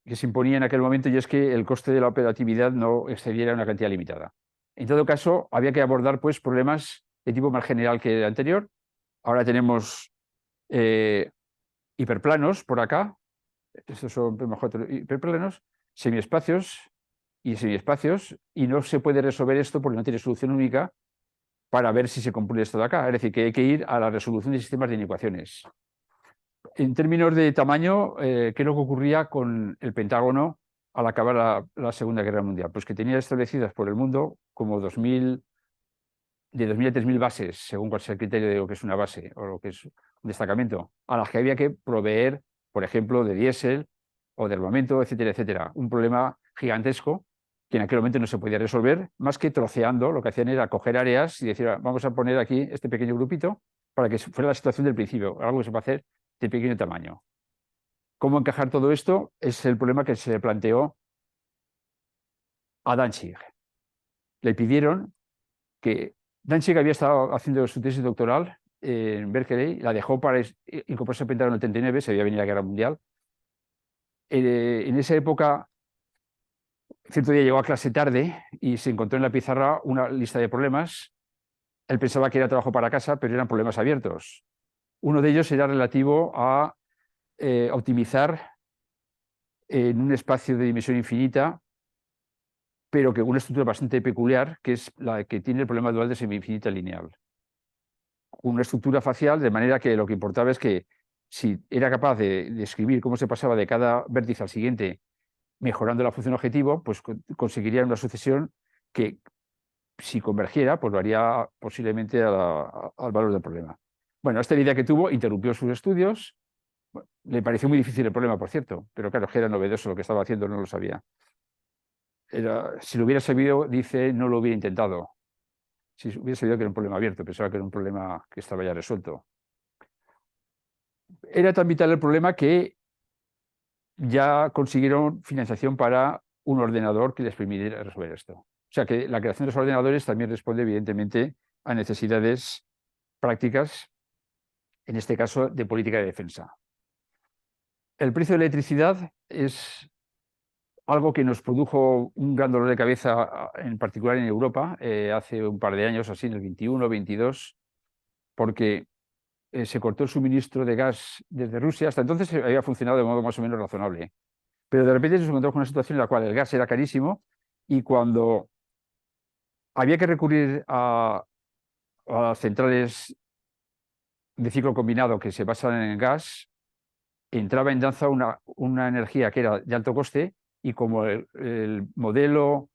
que se imponía en aquel momento y es que el coste de la operatividad no excediera una cantidad limitada. En todo caso, había que abordar pues, problemas de tipo más general que el anterior. Ahora tenemos hiperplanos por acá, estos son mejor hiperplanos, semiespacios y semiespacios, y no se puede resolver esto porque no tiene solución única para ver si se cumple esto de acá. Es decir, que hay que ir a la resolución de sistemas de inecuaciones. En términos de tamaño, ¿qué es lo que ocurría con el Pentágono al acabar la Segunda Guerra Mundial? Pues que tenía establecidas por el mundo como de 2.000 a 3.000 bases, según cuál sea el criterio de lo que es una base o lo que es un destacamento, a las que había que proveer, por ejemplo, de diésel o de armamento, etcétera, etcétera. Un problema gigantesco que en aquel momento no se podía resolver, más que troceando. Lo que hacían era coger áreas y decir, vamos a poner aquí este pequeño grupito para que fuera la situación del principio, algo que se puede hacer de pequeño tamaño. ¿Cómo encajar todo esto? Es el problema que se le planteó a Danzig. Le pidieron que Danzig había estado haciendo su tesis doctoral en Berkeley, la dejó para incorporarse al Pentágono en el 39, se había venido la Guerra Mundial. En esa época, cierto día llegó a clase tarde y se encontró en la pizarra una lista de problemas. Él pensaba que era trabajo para casa, pero eran problemas abiertos. Uno de ellos era relativo a optimizar en un espacio de dimensión infinita, pero que una estructura bastante peculiar, que es la que tiene el problema dual de semi-infinita lineal. Una estructura facial, de manera que lo que importaba es que si era capaz de describir cómo se pasaba de cada vértice al siguiente, mejorando la función objetivo, pues conseguiría una sucesión que, si convergiera, pues lo haría posiblemente al valor del problema. Bueno, esta idea que tuvo interrumpió sus estudios. Bueno, le pareció muy difícil el problema, por cierto, pero claro, que era novedoso lo que estaba haciendo, no lo sabía. Si lo hubiera sabido, dice, no lo hubiera intentado. Si hubiera sabido que era un problema abierto, pensaba que era un problema que estaba ya resuelto. Era tan vital el problema que ya consiguieron financiación para un ordenador que les permitiera resolver esto. O sea que la creación de los ordenadores también responde, evidentemente, a necesidades prácticas, en este caso de política de defensa. El precio de la electricidad es algo que nos produjo un gran dolor de cabeza, en particular en Europa, hace un par de años, así en el 21, 22, porque se cortó el suministro de gas desde Rusia. Hasta entonces había funcionado de modo más o menos razonable. Pero de repente nos encontramos con una situación en la cual el gas era carísimo y cuando había que recurrir a centrales de ciclo combinado que se basan en el gas, entraba en danza una energía que era de alto coste y como el modelo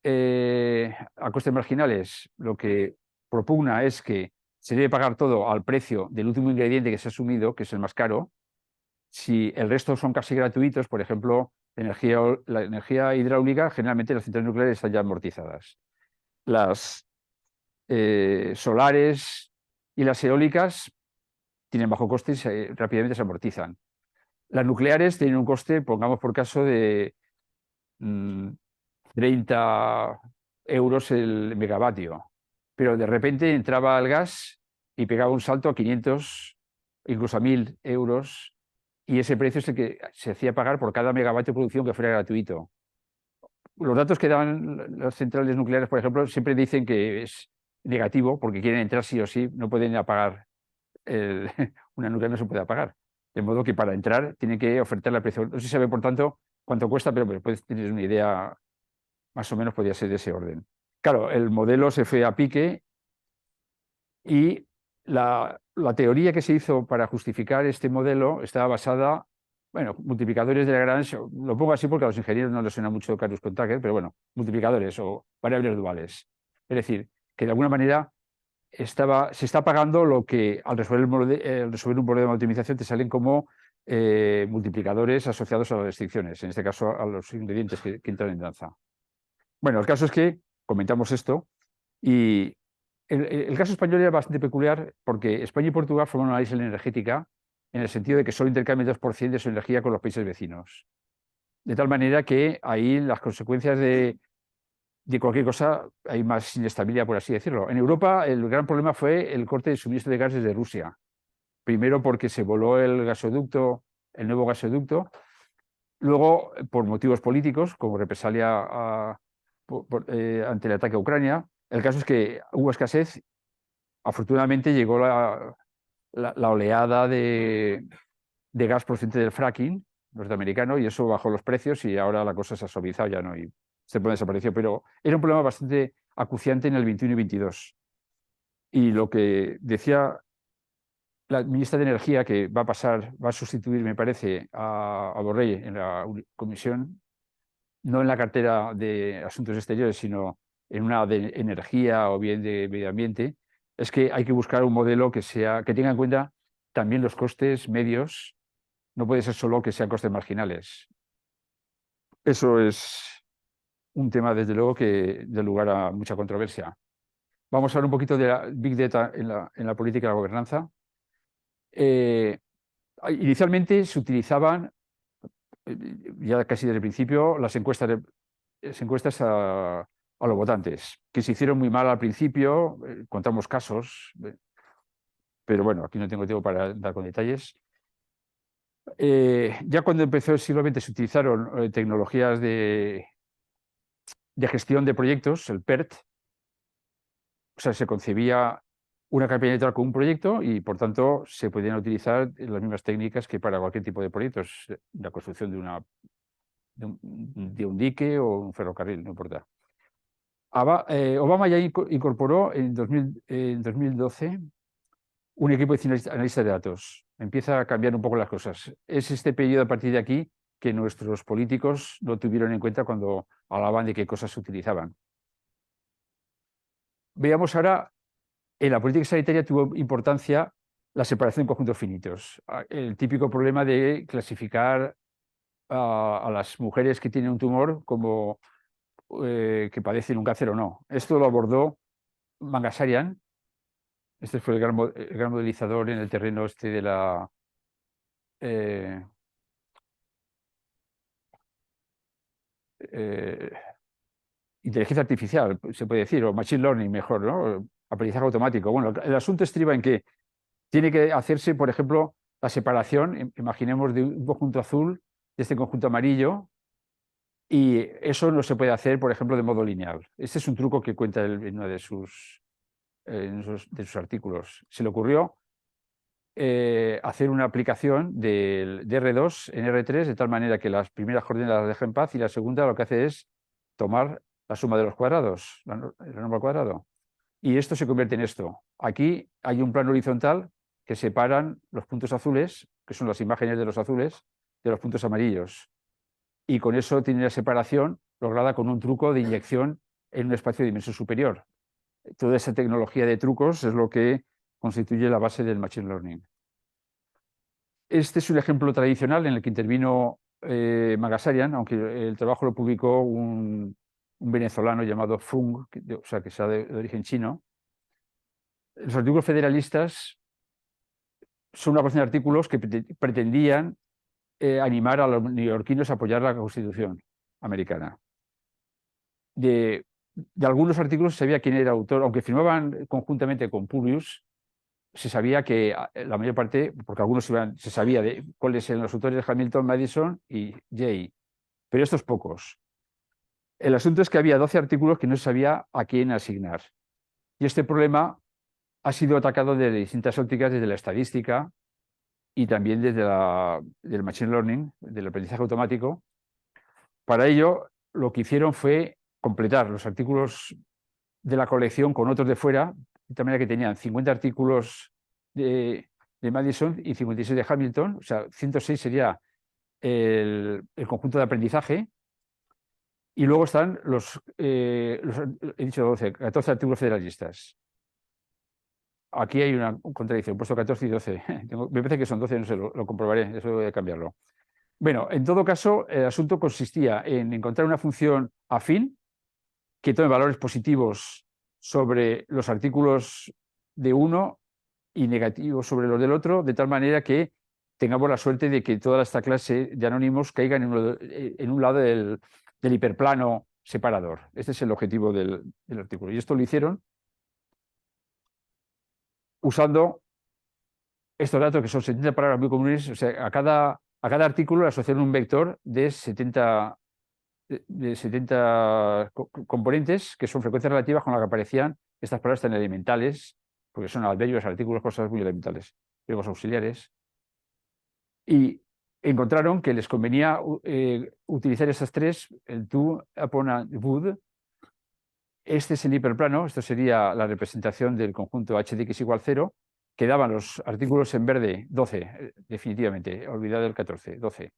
a costes marginales lo que propugna es que se debe pagar todo al precio del último ingrediente que se ha asumido, que es el más caro. Si el resto son casi gratuitos, por ejemplo, la energía hidráulica, generalmente las centrales nucleares están ya amortizadas. Las solares y las eólicas tienen bajo coste y rápidamente se amortizan. Las nucleares tienen un coste, pongamos por caso, de 30 euros el megavatio, pero de repente entraba el gas y pegaba un salto a 500, incluso a 1.000 euros, y ese precio es el que se hacía pagar por cada megavatio de producción que fuera gratuito. Los datos que dan las centrales nucleares, por ejemplo, siempre dicen que es negativo porque quieren entrar sí o sí, no pueden apagar. Una nuclear no se puede apagar. De modo que para entrar tienen que ofertarle a precio. No se sabe, por tanto, cuánto cuesta, pero puedes tener una idea, más o menos podría ser de ese orden. Claro, el modelo se fue a pique y la teoría que se hizo para justificar este modelo estaba basada, bueno, multiplicadores de Lagrange, lo pongo así porque a los ingenieros no les suena mucho Carlos Contacter, pero bueno, multiplicadores o variables duales. Es decir, que de alguna manera se está pagando lo que al resolver un problema de optimización te salen como multiplicadores asociados a las restricciones, en este caso a los ingredientes que entran en danza. Bueno, el caso es que comentamos esto y El caso español era bastante peculiar porque España y Portugal forman una isla energética en el sentido de que solo intercambian el 2% de su energía con los países vecinos. De tal manera que ahí las consecuencias de cualquier cosa hay más inestabilidad, por así decirlo. En Europa el gran problema fue el corte de suministro de gas desde Rusia. Primero porque se voló el gasoducto, el nuevo gasoducto. Luego, por motivos políticos, como represalia ante el ataque a Ucrania. El caso es que hubo escasez. Afortunadamente llegó la oleada de gas procedente del fracking norteamericano y eso bajó los precios y ahora la cosa se ha suavizado, ya no, y este problema desapareció, pero era un problema bastante acuciante en el 21 y 22. Y lo que decía la ministra de Energía, que va a sustituir, me parece, a Borrell en la comisión, no en la cartera de Asuntos Exteriores, sino en una de energía o bien de medio ambiente, es que hay que buscar un modelo que tenga en cuenta también los costes medios. No puede ser solo que sean costes marginales. Eso es un tema, desde luego, que da lugar a mucha controversia. Vamos a hablar un poquito de la Big Data en la política de la gobernanza. Inicialmente se utilizaban, ya casi desde el principio, las encuestas a los votantes, que se hicieron muy mal al principio, contamos casos, pero bueno, aquí no tengo tiempo para dar con detalles. Ya cuando empezó el siglo XX se utilizaron tecnologías de gestión de proyectos, el PERT, o sea, se concebía una campaña electoral con un proyecto y, por tanto, se podían utilizar las mismas técnicas que para cualquier tipo de proyectos, la construcción de un dique o un ferrocarril, no importa. Obama ya incorporó en 2012 un equipo de analistas de datos. Empieza a cambiar un poco las cosas. Es este periodo a partir de aquí que nuestros políticos no tuvieron en cuenta cuando hablaban de qué cosas se utilizaban. Veamos ahora, en la política sanitaria tuvo importancia la separación en conjuntos finitos. El típico problema de clasificar a las mujeres que tienen un tumor como que padecen un cáncer o no. Esto lo abordó Mangasarian. Este fue el gran modelizador en el terreno este de la eh, eh, inteligencia artificial, se puede decir, o machine learning mejor, ¿no? Aprendizaje automático. Bueno, el asunto estriba en que tiene que hacerse, por ejemplo, la separación, imaginemos, de un conjunto azul de este conjunto amarillo, y eso no se puede hacer, por ejemplo, de modo lineal. Este es un truco que cuenta en uno de sus artículos. Se le ocurrió hacer una aplicación de R2 en R3 de tal manera que las primeras coordenadas las deja en paz y la segunda lo que hace es tomar la suma de los cuadrados, la norma al cuadrado. Y esto se convierte en esto. Aquí hay un plano horizontal que separan los puntos azules, que son las imágenes de los azules, de los puntos amarillos. Y con eso tiene la separación lograda con un truco de inyección en un espacio de dimensión superior. Toda esa tecnología de trucos es lo que constituye la base del Machine Learning. Este es un ejemplo tradicional en el que intervino Mangasarian, aunque el trabajo lo publicó un venezolano llamado Fung, o sea, que sea de origen chino. Los artículos federalistas son una colección de artículos que pretendían animar a los neoyorquinos a apoyar la Constitución americana. De algunos artículos se sabía quién era el autor, aunque firmaban conjuntamente con Publius, se sabía que la mayor parte, porque algunos se sabía de cuáles eran los autores de Hamilton, Madison y Jay, pero estos pocos. El asunto es que había 12 artículos que no se sabía a quién asignar. Y este problema ha sido atacado desde distintas ópticas, desde la estadística y también desde el machine learning, del aprendizaje automático. Para ello, lo que hicieron fue completar los artículos de la colección con otros de fuera, de tal manera que tenían 50 artículos de Madison y 56 de Hamilton, o sea, 106 sería el conjunto de aprendizaje, y luego están he dicho 12, 14 artículos federalistas. Aquí hay una contradicción, he puesto 14 y 12. Me parece que son 12, no sé, lo comprobaré, eso voy a cambiarlo. Bueno, en todo caso, el asunto consistía en encontrar una función afín que tome valores positivos sobre los artículos de uno y negativos sobre los del otro, de tal manera que tengamos la suerte de que toda esta clase de anónimos caigan en un lado del hiperplano separador. Este es el objetivo del artículo. Y esto lo hicieron usando estos datos, que son 70 palabras muy comunes. O sea, a cada artículo le asociaron un vector de 70 componentes, que son frecuencias relativas con las que aparecían estas palabras tan elementales, porque son adverbios, artículos, cosas muy elementales, verbos auxiliares. Y encontraron que les convenía utilizar esas tres, el to, upon and would. Este es el hiperplano, esto sería la representación del conjunto h de x igual 0. Quedaban los artículos en verde, 12, definitivamente, olvidado el 14, 12.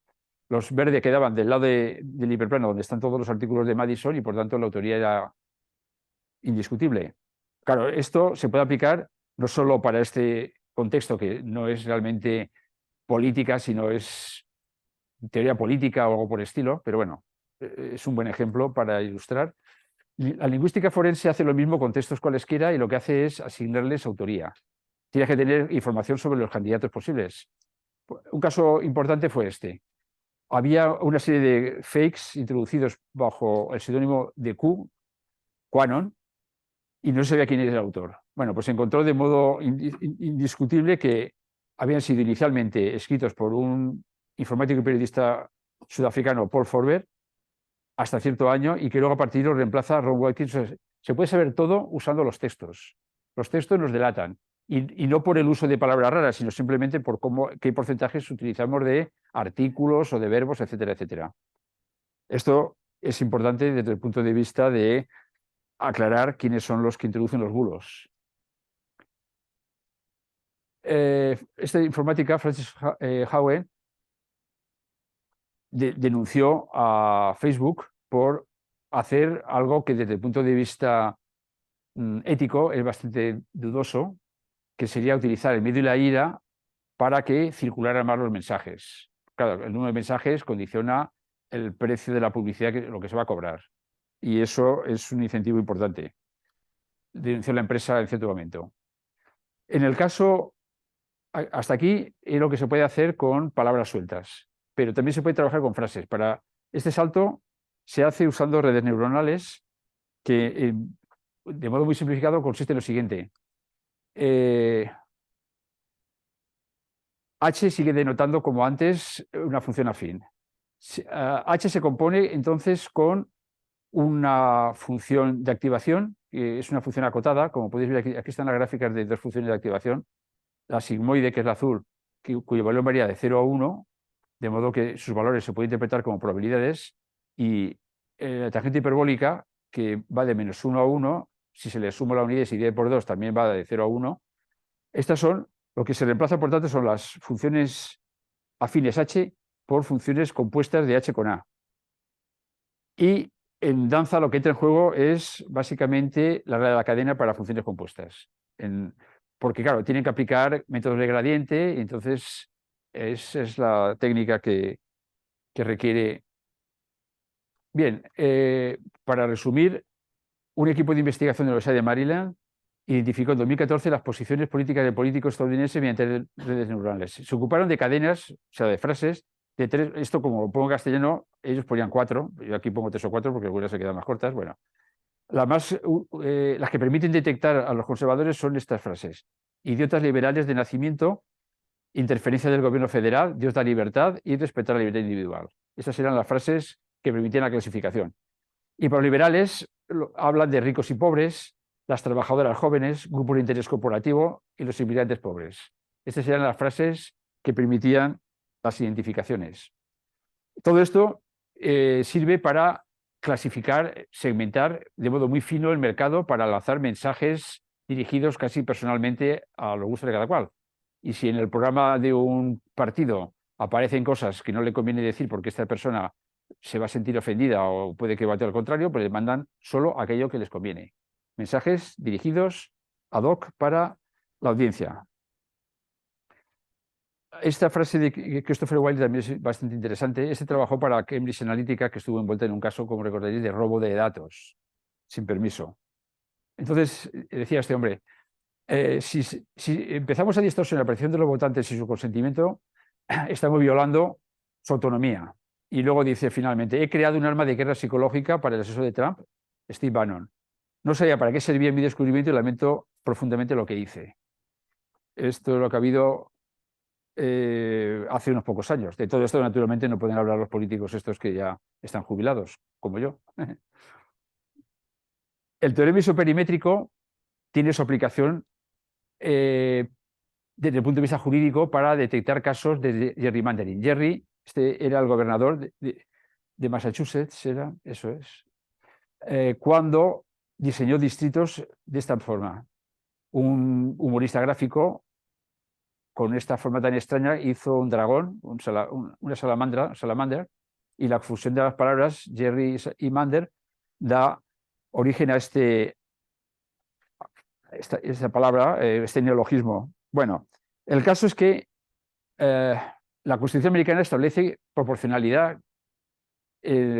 Los verdes quedaban del lado del hiperplano donde están todos los artículos de Madison y por tanto la autoría era indiscutible. Claro, esto se puede aplicar no solo para este contexto, que no es realmente política, sino es teoría política o algo por el estilo, pero bueno, es un buen ejemplo para ilustrar. La lingüística forense hace lo mismo con textos cualesquiera y lo que hace es asignarles autoría. Tienes que tener información sobre los candidatos posibles. Un caso importante fue este. Había una serie de fakes introducidos bajo el seudónimo de Quanon, y no se sabía quién era el autor. Bueno, pues se encontró de modo indiscutible que habían sido inicialmente escritos por un informático y periodista sudafricano, Paul Forber, hasta cierto año, y que luego a partir lo reemplaza Ron Watkins. Se puede saber todo usando los textos. Los textos nos delatan, y no por el uso de palabras raras, sino simplemente por qué porcentajes utilizamos de artículos o de verbos, etcétera, etcétera. Esto es importante desde el punto de vista de aclarar quiénes son los que introducen los bulos. Esta informática, Frances Haugen, denunció a Facebook por hacer algo que desde el punto de vista ético es bastante dudoso, que sería utilizar el miedo y la ira para que circularan más los mensajes. Claro, el número de mensajes condiciona el precio de la publicidad, lo que se va a cobrar. Y eso es un incentivo importante. Denunció la empresa en cierto momento. En el caso, hasta aquí, es lo que se puede hacer con palabras sueltas, pero también se puede trabajar con frases. Para este salto se hace usando redes neuronales que, de modo muy simplificado, consiste en lo siguiente. H sigue denotando como antes una función afín. H se compone entonces con una función de activación, que es una función acotada. Como podéis ver aquí están las gráficas de dos funciones de activación. La sigmoide, que es la azul, cuyo valor varía de 0 a 1, de modo que sus valores se pueden interpretar como probabilidades, y la tangente hiperbólica, que va de menos 1 a 1, si se le suma la unidad y se divide por 2, también va de 0 a 1. Estas son, lo que se reemplaza, por tanto, son las funciones afines H por funciones compuestas de H con A. Y en danza lo que entra en juego es básicamente la regla de la cadena para funciones compuestas. Porque, claro, tienen que aplicar métodos de gradiente, y entonces esa es la técnica que requiere. Bien, para resumir, un equipo de investigación de la Universidad de Maryland identificó en 2014 las posiciones políticas del político estadounidense mediante redes neuronales. Se ocuparon de cadenas, o sea, de frases, de tres. Esto, como lo pongo en castellano, ellos ponían 4, yo aquí pongo 3 o 4 porque algunas se quedan más cortas. Bueno, las que permiten detectar a los conservadores son estas frases: idiotas liberales de nacimiento, interferencia del gobierno federal, Dios da libertad y respetar la libertad individual. Esas eran las frases que permitían la clasificación. Y para los liberales hablan de ricos y pobres, las trabajadoras jóvenes, grupos de interés corporativo y los inmigrantes pobres. Estas eran las frases que permitían las identificaciones. Todo esto sirve para clasificar, segmentar de modo muy fino el mercado, para lanzar mensajes dirigidos casi personalmente a los gustos de cada cual. Y si en el programa de un partido aparecen cosas que no le conviene decir porque esta persona se va a sentir ofendida o puede que vaya al contrario, pues le mandan solo aquello que les conviene. Mensajes dirigidos ad hoc para la audiencia. Esta frase de Christopher Wiley también es bastante interesante. Este trabajó para Cambridge Analytica, que estuvo envuelta en un caso, como recordaréis, de robo de datos sin permiso. Entonces, decía este hombre, si empezamos a distorsionar la aparición de los votantes y su consentimiento, estamos violando su autonomía. Y luego dice finalmente, he creado un arma de guerra psicológica para el asesor de Trump, Steve Bannon. No sabía para qué servía mi descubrimiento y lamento profundamente lo que hice. Esto es lo que ha habido hace unos pocos años. De todo esto, naturalmente, no pueden hablar los políticos estos que ya están jubilados, como yo. El teorema isoperimétrico tiene su aplicación desde el punto de vista jurídico para detectar casos de gerrymandering. Jerry, este era el gobernador de Massachusetts, eso es, cuando diseñó distritos de esta forma. Un humorista gráfico con esta forma tan extraña hizo un dragón, una salamander, y la fusión de las palabras Jerry y Mander da origen a esta palabra, este neologismo. Bueno, el caso es que la Constitución americana establece proporcionalidad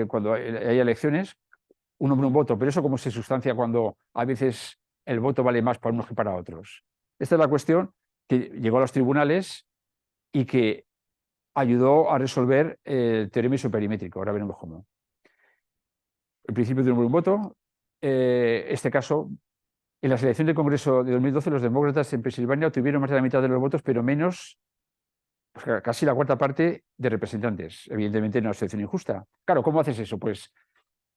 cuando hay elecciones, un hombre un voto, pero eso cómo se sustancia cuando a veces el voto vale más para unos que para otros. Esta es la cuestión que llegó a los tribunales y que ayudó a resolver el teorema isoperimétrico. Ahora veremos cómo. El principio de un hombre un voto, este caso, en la elección del Congreso de 2012, los demócratas en Pensilvania obtuvieron más de la mitad de los votos, pero menos, pues, casi la cuarta parte de representantes. Evidentemente, una selección injusta. Claro, ¿cómo haces eso? Pues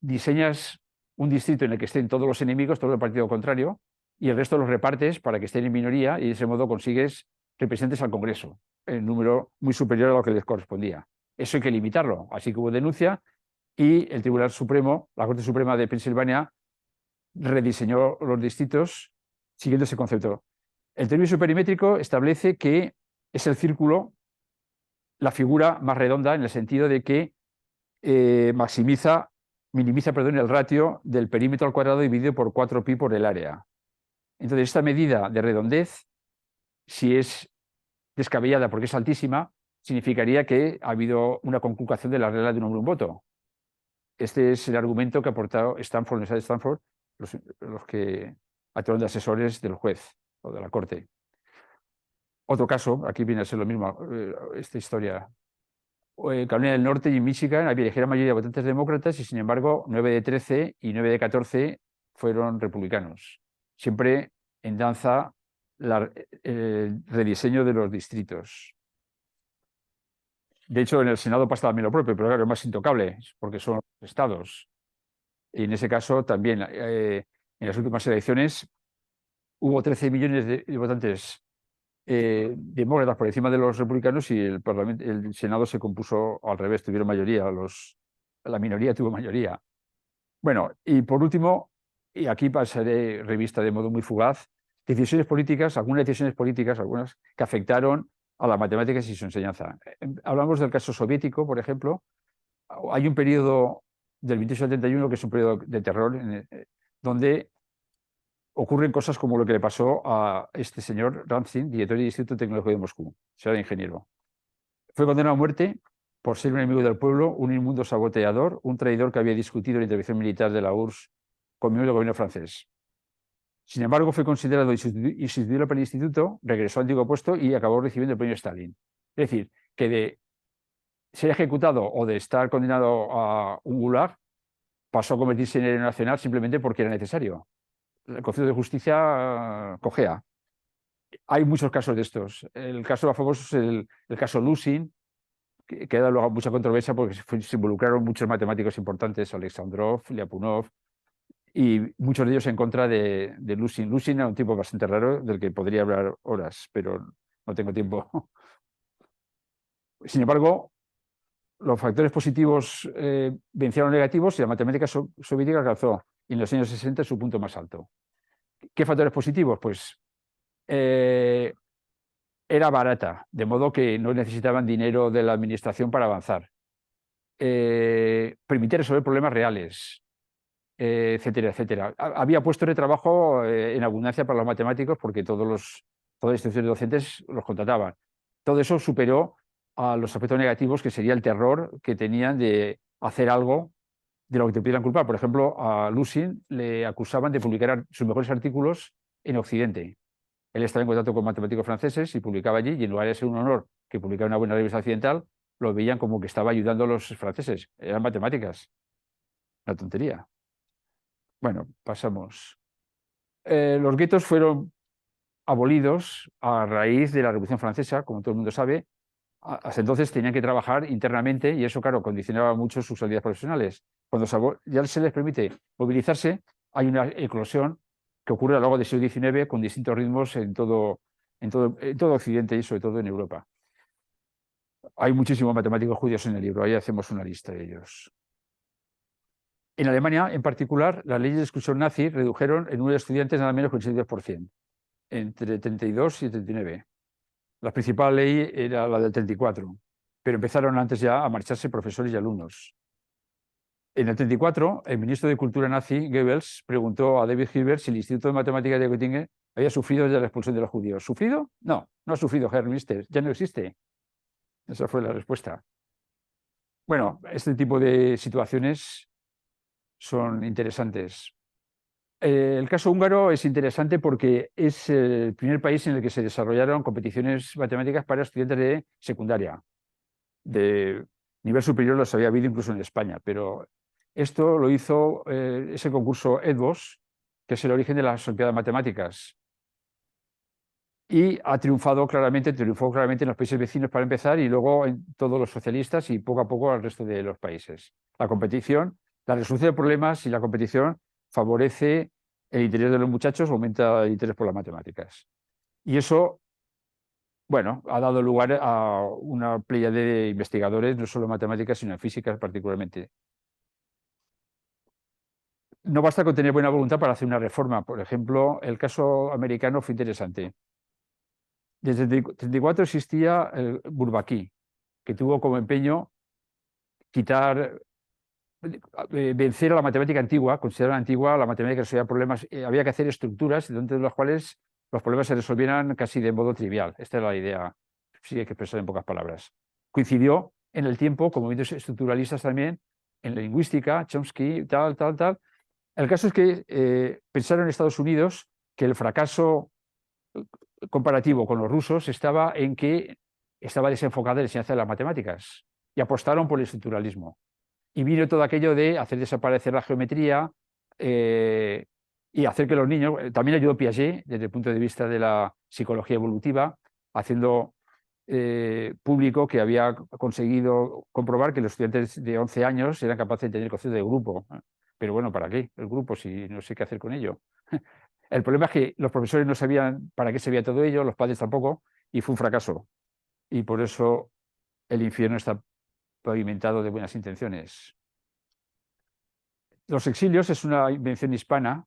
diseñas un distrito en el que estén todos los enemigos, todo el partido contrario, y el resto los repartes para que estén en minoría y de ese modo consigues representantes al Congreso, en número muy superior a lo que les correspondía. Eso hay que limitarlo. Así que hubo denuncia y el Tribunal Supremo, la Corte Suprema de Pensilvania, rediseñó los distritos siguiendo ese concepto. El teorema isoperimétrico establece que es el círculo la figura más redonda en el sentido de que minimiza el ratio del perímetro al cuadrado dividido por 4pi por el área. Entonces, esta medida de redondez, si es descabellada porque es altísima, significaría que ha habido una conculcación de la regla de un hombre un voto. Este es el argumento que ha aportado Stanford, Universidad de Stanford, los que actuaron de asesores del juez o de la corte. Otro caso, aquí viene a ser lo mismo, esta historia. Carolina del Norte y Michigan había ligera mayoría de votantes demócratas y, sin embargo, 9 de 13 y 9 de 14 fueron republicanos. Siempre en danza el rediseño de los distritos. De hecho, en el Senado pasa también lo propio, pero claro, es más intocable, porque son estados. Y en ese caso también, en las últimas elecciones, hubo 13 millones de votantes demócratas por encima de los republicanos y el Senado se compuso al revés, tuvieron mayoría, la minoría tuvo mayoría. Bueno, y por último, y aquí pasaré revista de modo muy fugaz, algunas decisiones políticas, algunas que afectaron a las matemáticas y su enseñanza. Hablamos del caso soviético, por ejemplo. Hay un periodo del 28 al 31 que es un periodo de terror donde ocurren cosas como lo que le pasó a este señor Ramzin, director del Instituto Tecnológico de Moscú, será ingeniero. Fue condenado a muerte por ser un enemigo del pueblo, un inmundo saboteador, un traidor que había discutido la intervención militar de la URSS con miembros del gobierno francés. Sin embargo, fue considerado insustituible para el instituto, regresó al antiguo puesto y acabó recibiendo el premio Stalin. Es decir, que de ser ejecutado o de estar condenado a un gulag, pasó a convertirse en héroe nacional simplemente porque era necesario. El concepto de justicia cojea. Hay muchos casos de estos. El caso más famoso es el caso Lusin, que ha dado luego mucha controversia porque se involucraron muchos matemáticos importantes, Alexandrov, Lyapunov, y muchos de ellos en contra de Lusin. Lusin era un tipo bastante raro del que podría hablar horas, pero no tengo tiempo. Sin embargo, los factores positivos vencieron los negativos y la matemática soviética alcanzó en los años 60 su punto más alto. ¿Qué factores positivos? Pues era barata, de modo que no necesitaban dinero de la administración para avanzar. Permitía resolver problemas reales, etcétera, etcétera. Había puestos de trabajo en abundancia para los matemáticos porque todas las instituciones docentes los contrataban. Todo eso superó a los aspectos negativos, que sería el terror que tenían de hacer algo de lo que te pudieran culpar. Por ejemplo, a Lusin le acusaban de publicar sus mejores artículos en Occidente. Él estaba en contacto con matemáticos franceses y publicaba allí, y en lugar de ser un honor que publicara una buena revista occidental, lo veían como que estaba ayudando a los franceses. Eran matemáticas. Una tontería. Bueno, pasamos. Los guetos fueron abolidos a raíz de la Revolución Francesa, como todo el mundo sabe. Hasta entonces tenían que trabajar internamente y eso, claro, condicionaba mucho sus salidas profesionales. Cuando ya se les permite movilizarse, hay una eclosión que ocurre a lo largo del siglo XIX con distintos ritmos en todo Occidente y sobre todo en Europa. Hay muchísimos matemáticos judíos en el libro, ahí hacemos una lista de ellos. En Alemania, en particular, las leyes de exclusión nazi redujeron el número de estudiantes nada menos que un 82%, entre 32 y 39. La principal ley era la del 34, pero empezaron antes ya a marcharse profesores y alumnos. En el 34, el ministro de Cultura nazi, Goebbels, preguntó a David Hilbert si el Instituto de Matemáticas de Göttingen había sufrido ya la expulsión de los judíos. ¿Sufrido? No, no ha sufrido, Herr Minister, ya no existe. Esa fue la respuesta. Bueno, este tipo de situaciones son interesantes. El caso húngaro es interesante porque es el primer país en el que se desarrollaron competiciones matemáticas para estudiantes de secundaria. De nivel superior los había habido incluso en España, pero esto lo hizo ese concurso EDVOS, que es el origen de las Olimpiadas Matemáticas. Y triunfó claramente en los países vecinos para empezar y luego en todos los socialistas y poco a poco al resto de los países. La competición, la resolución de problemas y la competición favorece el interés de los muchachos, aumenta el interés por las matemáticas. Y eso, bueno, ha dado lugar a una playa de investigadores, no solo en matemáticas, sino en física particularmente. No basta con tener buena voluntad para hacer una reforma. Por ejemplo, el caso americano fue interesante. Desde el 1934 existía el Bourbaki, que tuvo como empeño vencer a la matemática antigua, considerada antigua, la matemática resolvía problemas, había que hacer estructuras dentro de las cuales los problemas se resolvieran casi de modo trivial. Esta es la idea, sí hay que expresar en pocas palabras. Coincidió en el tiempo con movimientos estructuralistas también, en la lingüística, Chomsky, tal. El caso es que pensaron en Estados Unidos que el fracaso comparativo con los rusos estaba en que estaba desenfocada la enseñanza de las matemáticas y apostaron por el estructuralismo. Y vino todo aquello de hacer desaparecer la geometría y hacer que los niños, también ayudó Piaget desde el punto de vista de la psicología evolutiva, haciendo público que había conseguido comprobar que los estudiantes de 11 años eran capaces de tener el concepto de grupo. Pero bueno, ¿para qué el grupo si no sé qué hacer con ello? El problema es que los profesores no sabían para qué servía todo ello, los padres tampoco, y fue un fracaso. Y por eso el infierno está pavimentado de buenas intenciones. Los exilios es una invención hispana.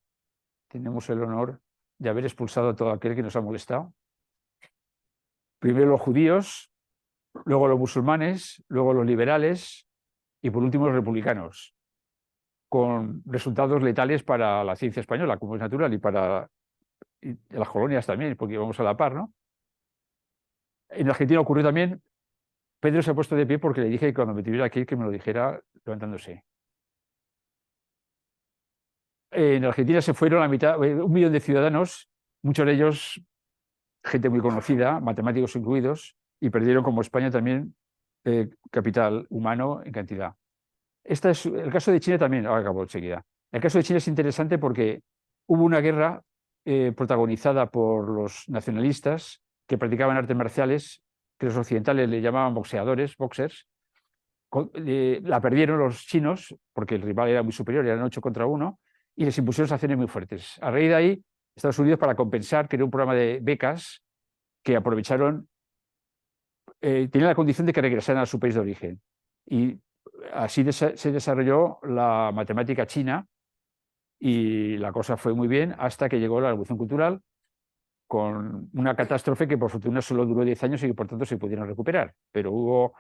Tenemos el honor de haber expulsado a todo aquel que nos ha molestado. Primero los judíos, luego los musulmanes, luego los liberales y por último los republicanos, con resultados letales para la ciencia española, como es natural, y para las colonias también, porque vamos a la par, ¿no? En Argentina ocurrió también. Pedro se ha puesto de pie porque le dije que cuando me tuviera aquí que me lo dijera levantándose. En Argentina se fueron la mitad, 1 millón de ciudadanos, muchos de ellos gente muy conocida, matemáticos incluidos, y perdieron, como España también, capital humano en cantidad. El caso de China también, ahora acabo enseguida. El caso de China es interesante porque hubo una guerra protagonizada por los nacionalistas que practicaban artes marciales, que los occidentales le llamaban boxeadores, boxers. La perdieron los chinos porque el rival era muy superior, eran 8 contra 1, y les impusieron sanciones muy fuertes. A raíz de ahí, Estados Unidos, para compensar, creó un programa de becas que aprovecharon, tenían la condición de que regresaran a su país de origen. Y así se desarrolló la matemática china y la cosa fue muy bien hasta que llegó la Revolución Cultural, con una catástrofe que por fortuna solo duró 10 años y que por tanto se pudieron recuperar. Pero hubo,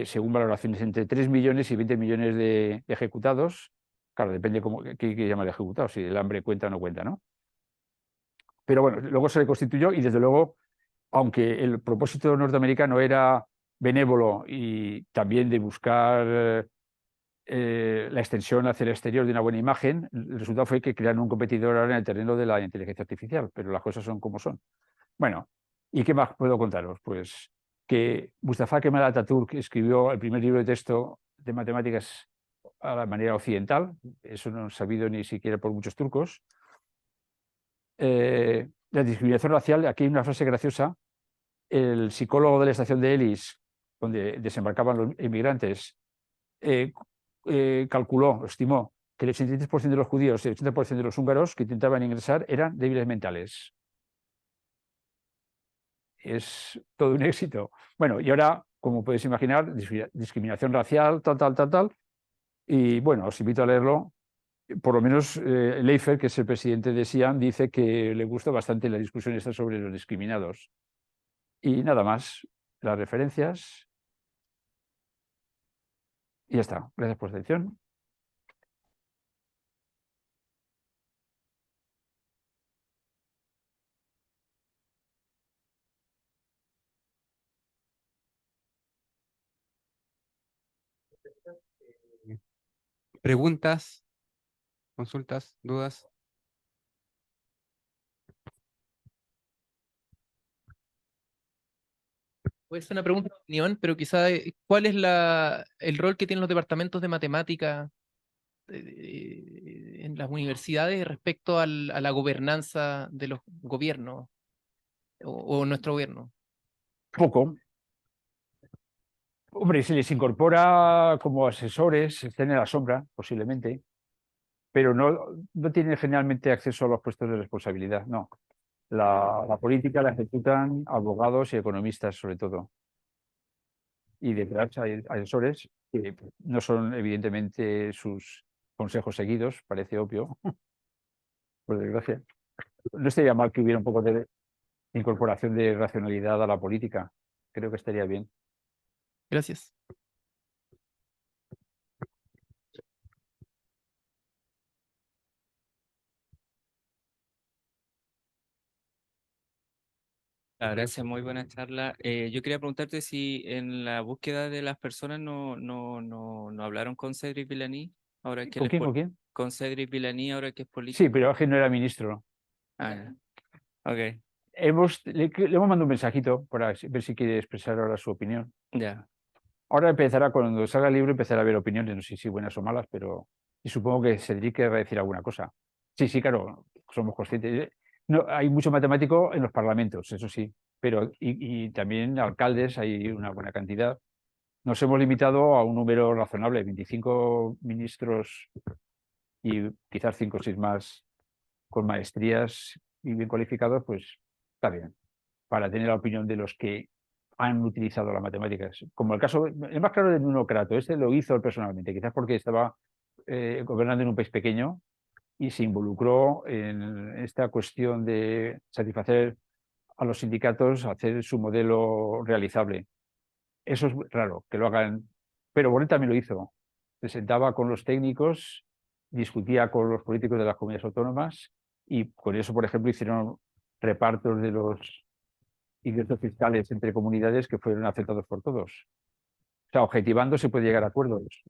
según valoraciones, entre 3 millones y 20 millones de ejecutados. Claro, depende qué llama de ejecutados, si el hambre cuenta o no cuenta, ¿no? Pero bueno, luego se reconstituyó y desde luego, aunque el propósito norteamericano era benévolo y también de buscar la extensión hacia el exterior de una buena imagen, el resultado fue que crearon un competidor ahora en el terreno de la inteligencia artificial, pero las cosas son como son. Bueno, ¿y qué más puedo contaros? Pues que Mustafa Kemal Atatürk escribió el primer libro de texto de matemáticas a la manera occidental, eso no es sabido ni siquiera por muchos turcos. La discriminación racial, aquí hay una frase graciosa, el psicólogo de la estación de Elis, donde desembarcaban los inmigrantes, calculó, estimó que el 83% de los judíos y el 80% de los húngaros que intentaban ingresar eran débiles mentales. Es todo un éxito. Bueno, y ahora, como podéis imaginar, discriminación racial, tal. Y bueno, os invito a leerlo. Por lo menos Leifer, que es el presidente de SIAM, dice que le gusta bastante la discusión esta sobre los discriminados. Y nada más, las referencias. Y ya está. Gracias por la atención.
¿Preguntas, consultas, dudas?
Puede ser una pregunta de opinión, pero quizá, ¿cuál es el rol que tienen los departamentos de matemática en las universidades respecto a la gobernanza de los gobiernos o nuestro gobierno?
Poco. Hombre, se les incorpora como asesores, estén en la sombra, posiblemente, pero no tienen generalmente acceso a los puestos de responsabilidad, no. La política la ejecutan abogados y economistas, sobre todo. Y detrás hay asesores que no son, evidentemente, sus consejos seguidos, parece obvio, por desgracia. No estaría mal que hubiera un poco de incorporación de racionalidad a la política. Creo que estaría bien.
Gracias.
Gracias, muy buena charla. Yo quería preguntarte si en la búsqueda de las personas no hablaron con Cedric Villani, ahora que él
¿Con
es
quién? ¿Con quién?
con Cedric Villani, ahora que es
Sí,
político.
pero Ángel no era ministro.
Ah, ya. Ok,
Le hemos mandado un mensajito para ver si quiere expresar ahora su opinión.
ya.
Ahora empezará, cuando salga el libro, empezará a haber opiniones, no sé si buenas o malas, pero y supongo que Cedric querrá decir alguna cosa. Sí, claro, somos conscientes. No, hay mucho matemático en los parlamentos, eso sí, pero y también alcaldes hay una buena cantidad. Nos hemos limitado a un número razonable, 25 ministros y quizás 5 o 6 más con maestrías y bien cualificados, pues está bien, para tener la opinión de los que han utilizado las matemáticas. Como el caso, el más claro de Nuno Crato, este lo hizo él personalmente, quizás porque estaba gobernando en un país pequeño y se involucró en esta cuestión de satisfacer a los sindicatos, hacer su modelo realizable. Eso es raro, que lo hagan, pero Bonet también lo hizo. Se sentaba con los técnicos, discutía con los políticos de las comunidades autónomas y con eso, por ejemplo, hicieron repartos de los ingresos fiscales entre comunidades que fueron aceptados por todos. O sea, objetivando se puede llegar a acuerdos.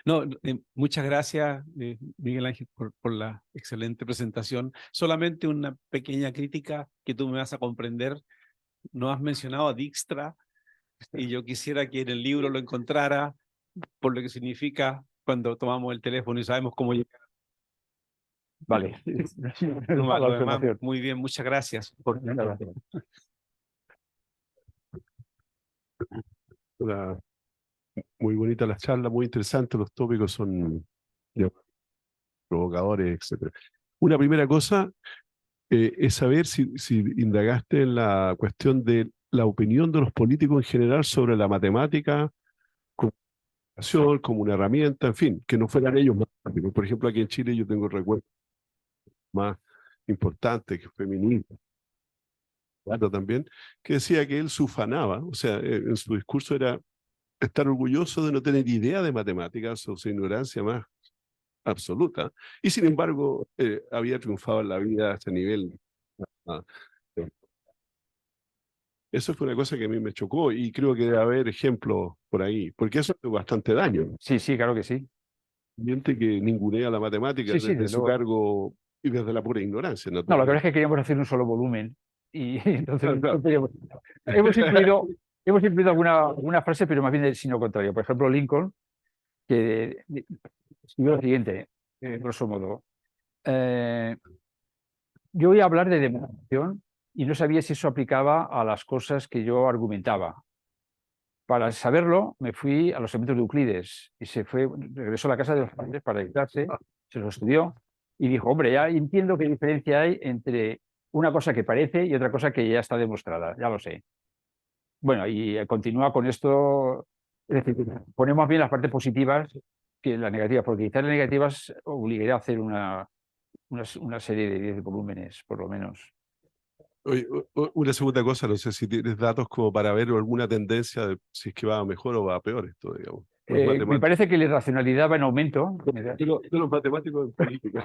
No, muchas gracias, Miguel Ángel, por la excelente presentación. Solamente una pequeña crítica que tú me vas a comprender. No has mencionado a Dijkstra y yo quisiera que en el libro lo encontrara por lo que significa cuando tomamos el teléfono y sabemos cómo llegar.
Vale.
Lo demás, muy bien, muchas gracias.
Muy bonita la charla, muy interesante, los tópicos son provocadores, etcétera. Una primera cosa es saber si indagaste en la cuestión de la opinión de los políticos en general sobre la matemática como como una herramienta, en fin, que no fueran ellos más. Por ejemplo, aquí en Chile yo tengo recuerdos más importantes, que feminista, también, que decía que él se ufanaba, o sea, en su discurso era estar orgulloso de no tener idea de matemáticas o su ignorancia más absoluta, y sin embargo había triunfado en la vida a ese nivel. Ah, Eso fue una cosa que a mí me chocó y creo que debe haber ejemplos por ahí, porque eso hace bastante daño.
Sí, sí, claro que sí.
Gente que ningunea la matemática
Sí, sí,
desde
desde
su
luego.
cargo y desde la pura ignorancia,
No, lo que pasa es
naturalmente.
que queríamos hacer un solo volumen y entonces
Claro, claro.
no podíamos. Hemos incluido alguna frase, pero más bien del signo contrario. Por ejemplo, Lincoln, que escribió lo siguiente, grosso modo. eh, yo voy a hablar de demostración y no sabía si eso aplicaba a las cosas que yo argumentaba. Para saberlo, me fui a los elementos de Euclides y regresó a la casa de los padres para editarse, se lo estudió y dijo, hombre, ya entiendo qué diferencia hay entre una cosa que parece y otra cosa que ya está demostrada, ya lo sé. Bueno, y continúa con esto, es decir, ponemos bien las partes positivas que las negativas, porque quizás las negativas obligaría a hacer una serie de 10 volúmenes, por lo menos.
Oye, una segunda cosa, no sé si tienes datos como para ver alguna tendencia de si es que va mejor o va peor esto, digamos. Los
Me
matemáticos.
parece que la irracionalidad va en aumento.
Los matemáticos en política.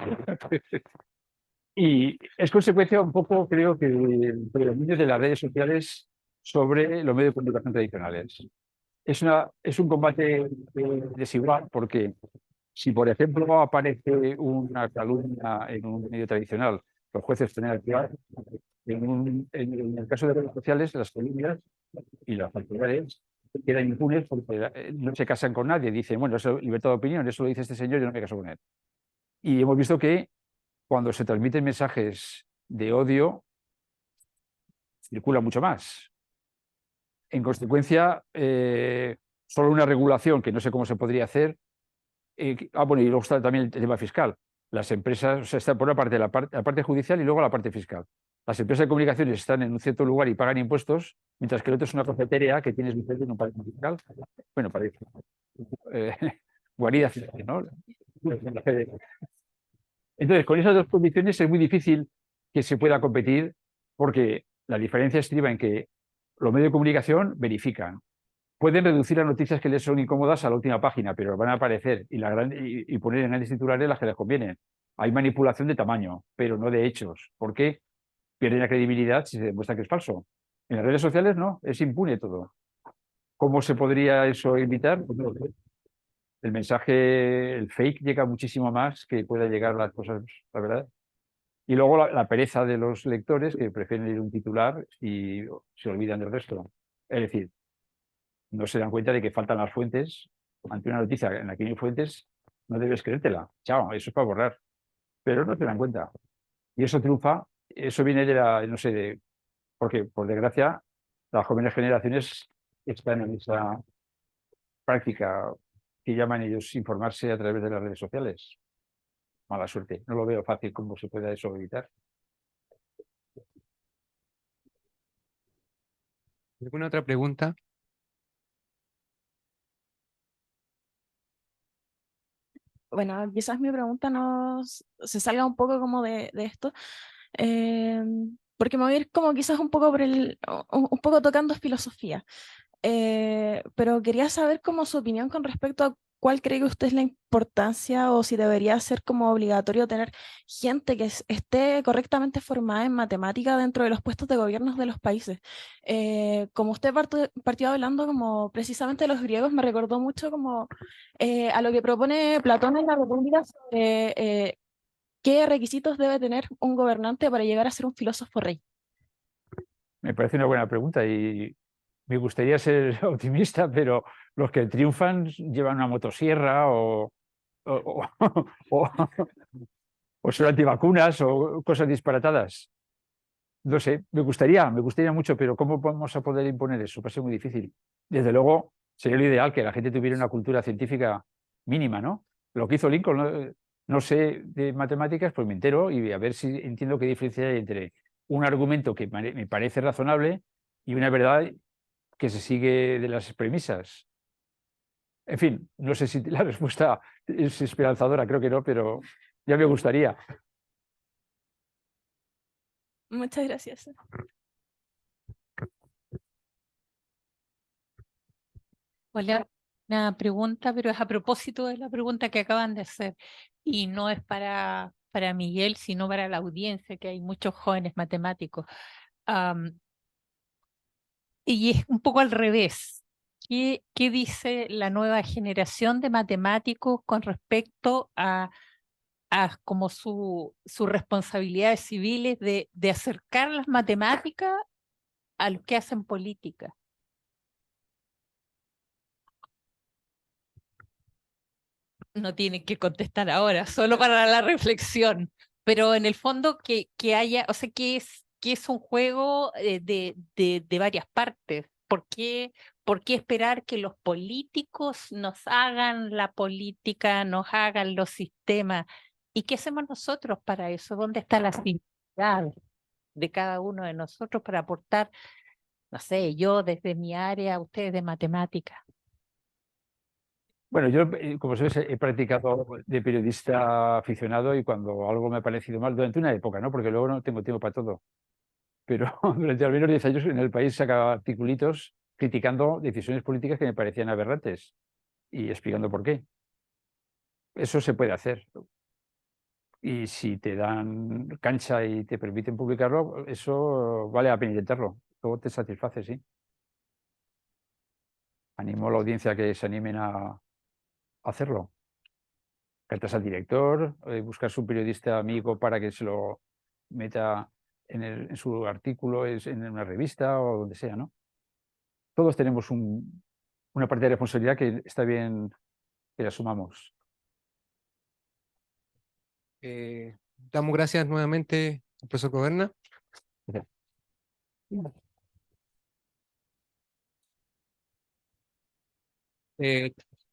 Y es consecuencia un poco, creo que, del predominio de las redes sociales sobre los medios de comunicación tradicionales. Es un combate desigual porque si, por ejemplo, aparece una calumnia en un medio tradicional, los jueces tienen que actuar. En el caso de redes sociales, las calumnias y las falsedades quedan impunes porque no se casan con nadie. Dicen, bueno, eso es libertad de opinión, eso lo dice este señor, yo no me caso con él. Y hemos visto que cuando se transmiten mensajes de odio, circula mucho más. En consecuencia, solo una regulación, que no sé cómo se podría hacer. Bueno, y luego está también el tema fiscal. Las empresas, o sea, está por una parte la parte judicial y luego la parte fiscal. Las empresas de comunicaciones están en un cierto lugar y pagan impuestos, mientras que el otro es una cafetería que tienes licencia en un país fiscal. Bueno, parece. Eh, guarida fiscal, ¿no? Entonces, con esas dos condiciones es muy difícil que se pueda competir porque la diferencia estriba en que los medios de comunicación verifican. Pueden reducir las noticias que les son incómodas a la última página, pero van a aparecer y poner en grandes titulares las que les convienen. Hay manipulación de tamaño, pero no de hechos. ¿Por qué? Pierden la credibilidad si se demuestra que es falso. En las redes sociales no, es impune todo. ¿Cómo se podría eso evitar? Pues no lo sé. El mensaje, el fake llega muchísimo más que pueda llegar las cosas, la verdad. Y luego la pereza de los lectores que prefieren leer un titular y se olvidan del resto. Es decir, no se dan cuenta de que faltan las fuentes. Ante una noticia en la que no hay fuentes, no debes creértela. Chao, eso es para borrar. Pero no se dan cuenta. Y eso triunfa. Eso viene de no sé, porque por desgracia las jóvenes generaciones están en esa práctica que llaman ellos informarse a través de las redes sociales. Mala suerte. No lo veo fácil cómo se pueda eso evitar.
¿Alguna otra pregunta?
Bueno, quizás mi pregunta se salga un poco como de esto, eh, porque me voy a ir como quizás un poco un poco tocando filosofía. Pero quería saber como su opinión con respecto a cuál cree que usted es la importancia o si debería ser como obligatorio tener gente que esté correctamente formada en matemática dentro de los puestos de gobiernos de los países. Como usted partió hablando como precisamente de los griegos, me recordó mucho como a lo que propone Platón en la República sobre qué requisitos debe tener un gobernante para llegar a ser un filósofo rey.
Me parece una buena pregunta y me gustaría ser optimista, pero los que triunfan llevan una motosierra o, o- o son antivacunas o cosas disparatadas. No sé, me gustaría mucho, pero ¿cómo vamos a poder imponer eso? Va a ser muy difícil. Desde luego, sería lo ideal que la gente tuviera una cultura científica mínima, ¿no? Lo que hizo Lincoln, no sé de matemáticas, pues me entero y a ver si entiendo qué diferencia hay entre un argumento que me parece razonable y una verdad que se sigue de las premisas. En fin, no sé si la respuesta es esperanzadora, creo que no, pero ya me gustaría.
Muchas gracias.
Hola, una pregunta, pero es a propósito de la pregunta que acaban de hacer. Y no es para Miguel, sino para la audiencia, que hay muchos jóvenes matemáticos. Y es un poco al revés. ¿Qué dice la nueva generación de matemáticos con respecto a como sus responsabilidades civiles de acercar las matemáticas a los que hacen política? No tienen que contestar ahora, solo para la reflexión, pero en el fondo que haya, o sea, que es un juego de varias partes. ¿Por qué esperar que los políticos nos hagan la política, nos hagan los sistemas? ¿Y qué hacemos nosotros para eso? ¿Dónde está la sensibilidad de cada uno de nosotros para aportar, no sé, yo desde mi área, ustedes de matemática?
Bueno, yo, como sabes, he practicado de periodista aficionado y cuando algo me ha parecido mal, durante una época, ¿no? Porque luego no tengo tiempo para todo. Pero durante al menos 10 años en el país sacaba articulitos criticando decisiones políticas que me parecían aberrantes y explicando por qué. Eso se puede hacer. Y si te dan cancha y te permiten publicarlo, eso vale la pena intentarlo. Luego te satisface, sí. Animo a la audiencia a que se animen a hacerlo. Cartas al director, buscar su periodista amigo para que se lo meta en su artículo, en una revista o donde sea, ¿no? Todos tenemos una parte de responsabilidad que está bien que la asumamos.
Damos gracias nuevamente al profesor Coberna.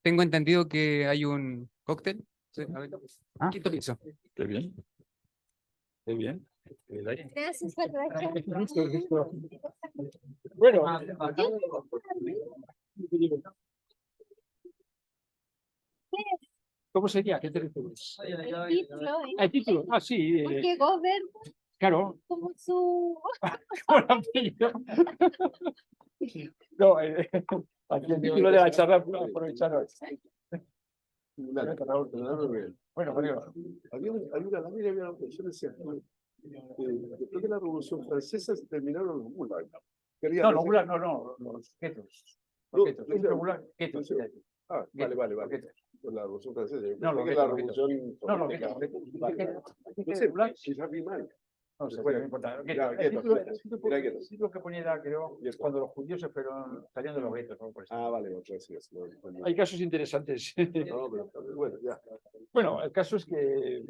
Tengo entendido que hay un cóctel. Sí, a ver,
Ah.
quinto piso.
Qué bien. Qué bien.
Gracias,
Bueno, ¿cómo sería? ¿Qué te refieres? El título. Ah, sí.
Porque gobierno
Claro.
como su...
Como el apellido. No, aquí el título de la charla, aprovecharos. Bueno,
Había una lámina, había una yo decía, después de la Revolución Francesa se terminaron los gulags.
no, los gulag, no, los guetos.
No,
Los guetos.
no,
Siempre gulag, guetos.
Ah, vale.
Guetos.
Por la Revolución Francesa. Yo
No,
pensé
los
que
guetos,
la
los guetos.
Revolución
No, los
política.
guetos.
No sé, quizás vi mal.
No sé,
Bueno,
no importa.
ya,
El
guetos,
título
guetos. Era guetos.
el título que ponía era, creo,
Guetos.
cuando los judíos se fueron saliendo de los guetos. ¿No? Por eso.
Ah, vale, gracias.
Hay casos interesantes.
No, pero bueno, ya.
Bueno, el caso es que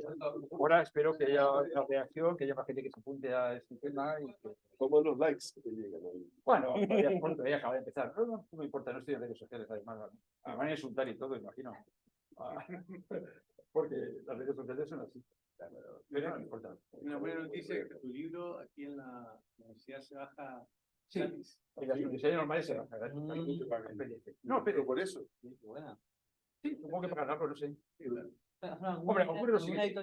ahora espero que haya una reacción, que haya más gente que se apunte a este tema. Y que...
Como los likes que te llegan ahí.
Bueno, todavía acaba de empezar. No me importa, no estoy en redes sociales, además. Me van a insultar y todo, imagino. Porque las redes sociales son así. Pero no me importa.
Una buena noticia es que tu libro aquí en la universidad se baja.
Sí,
gratis.
en las universidades normales se baja. No, pero por eso. Sí, supongo que pagará, pero no sé. Hombre, ocurre lo siguiente.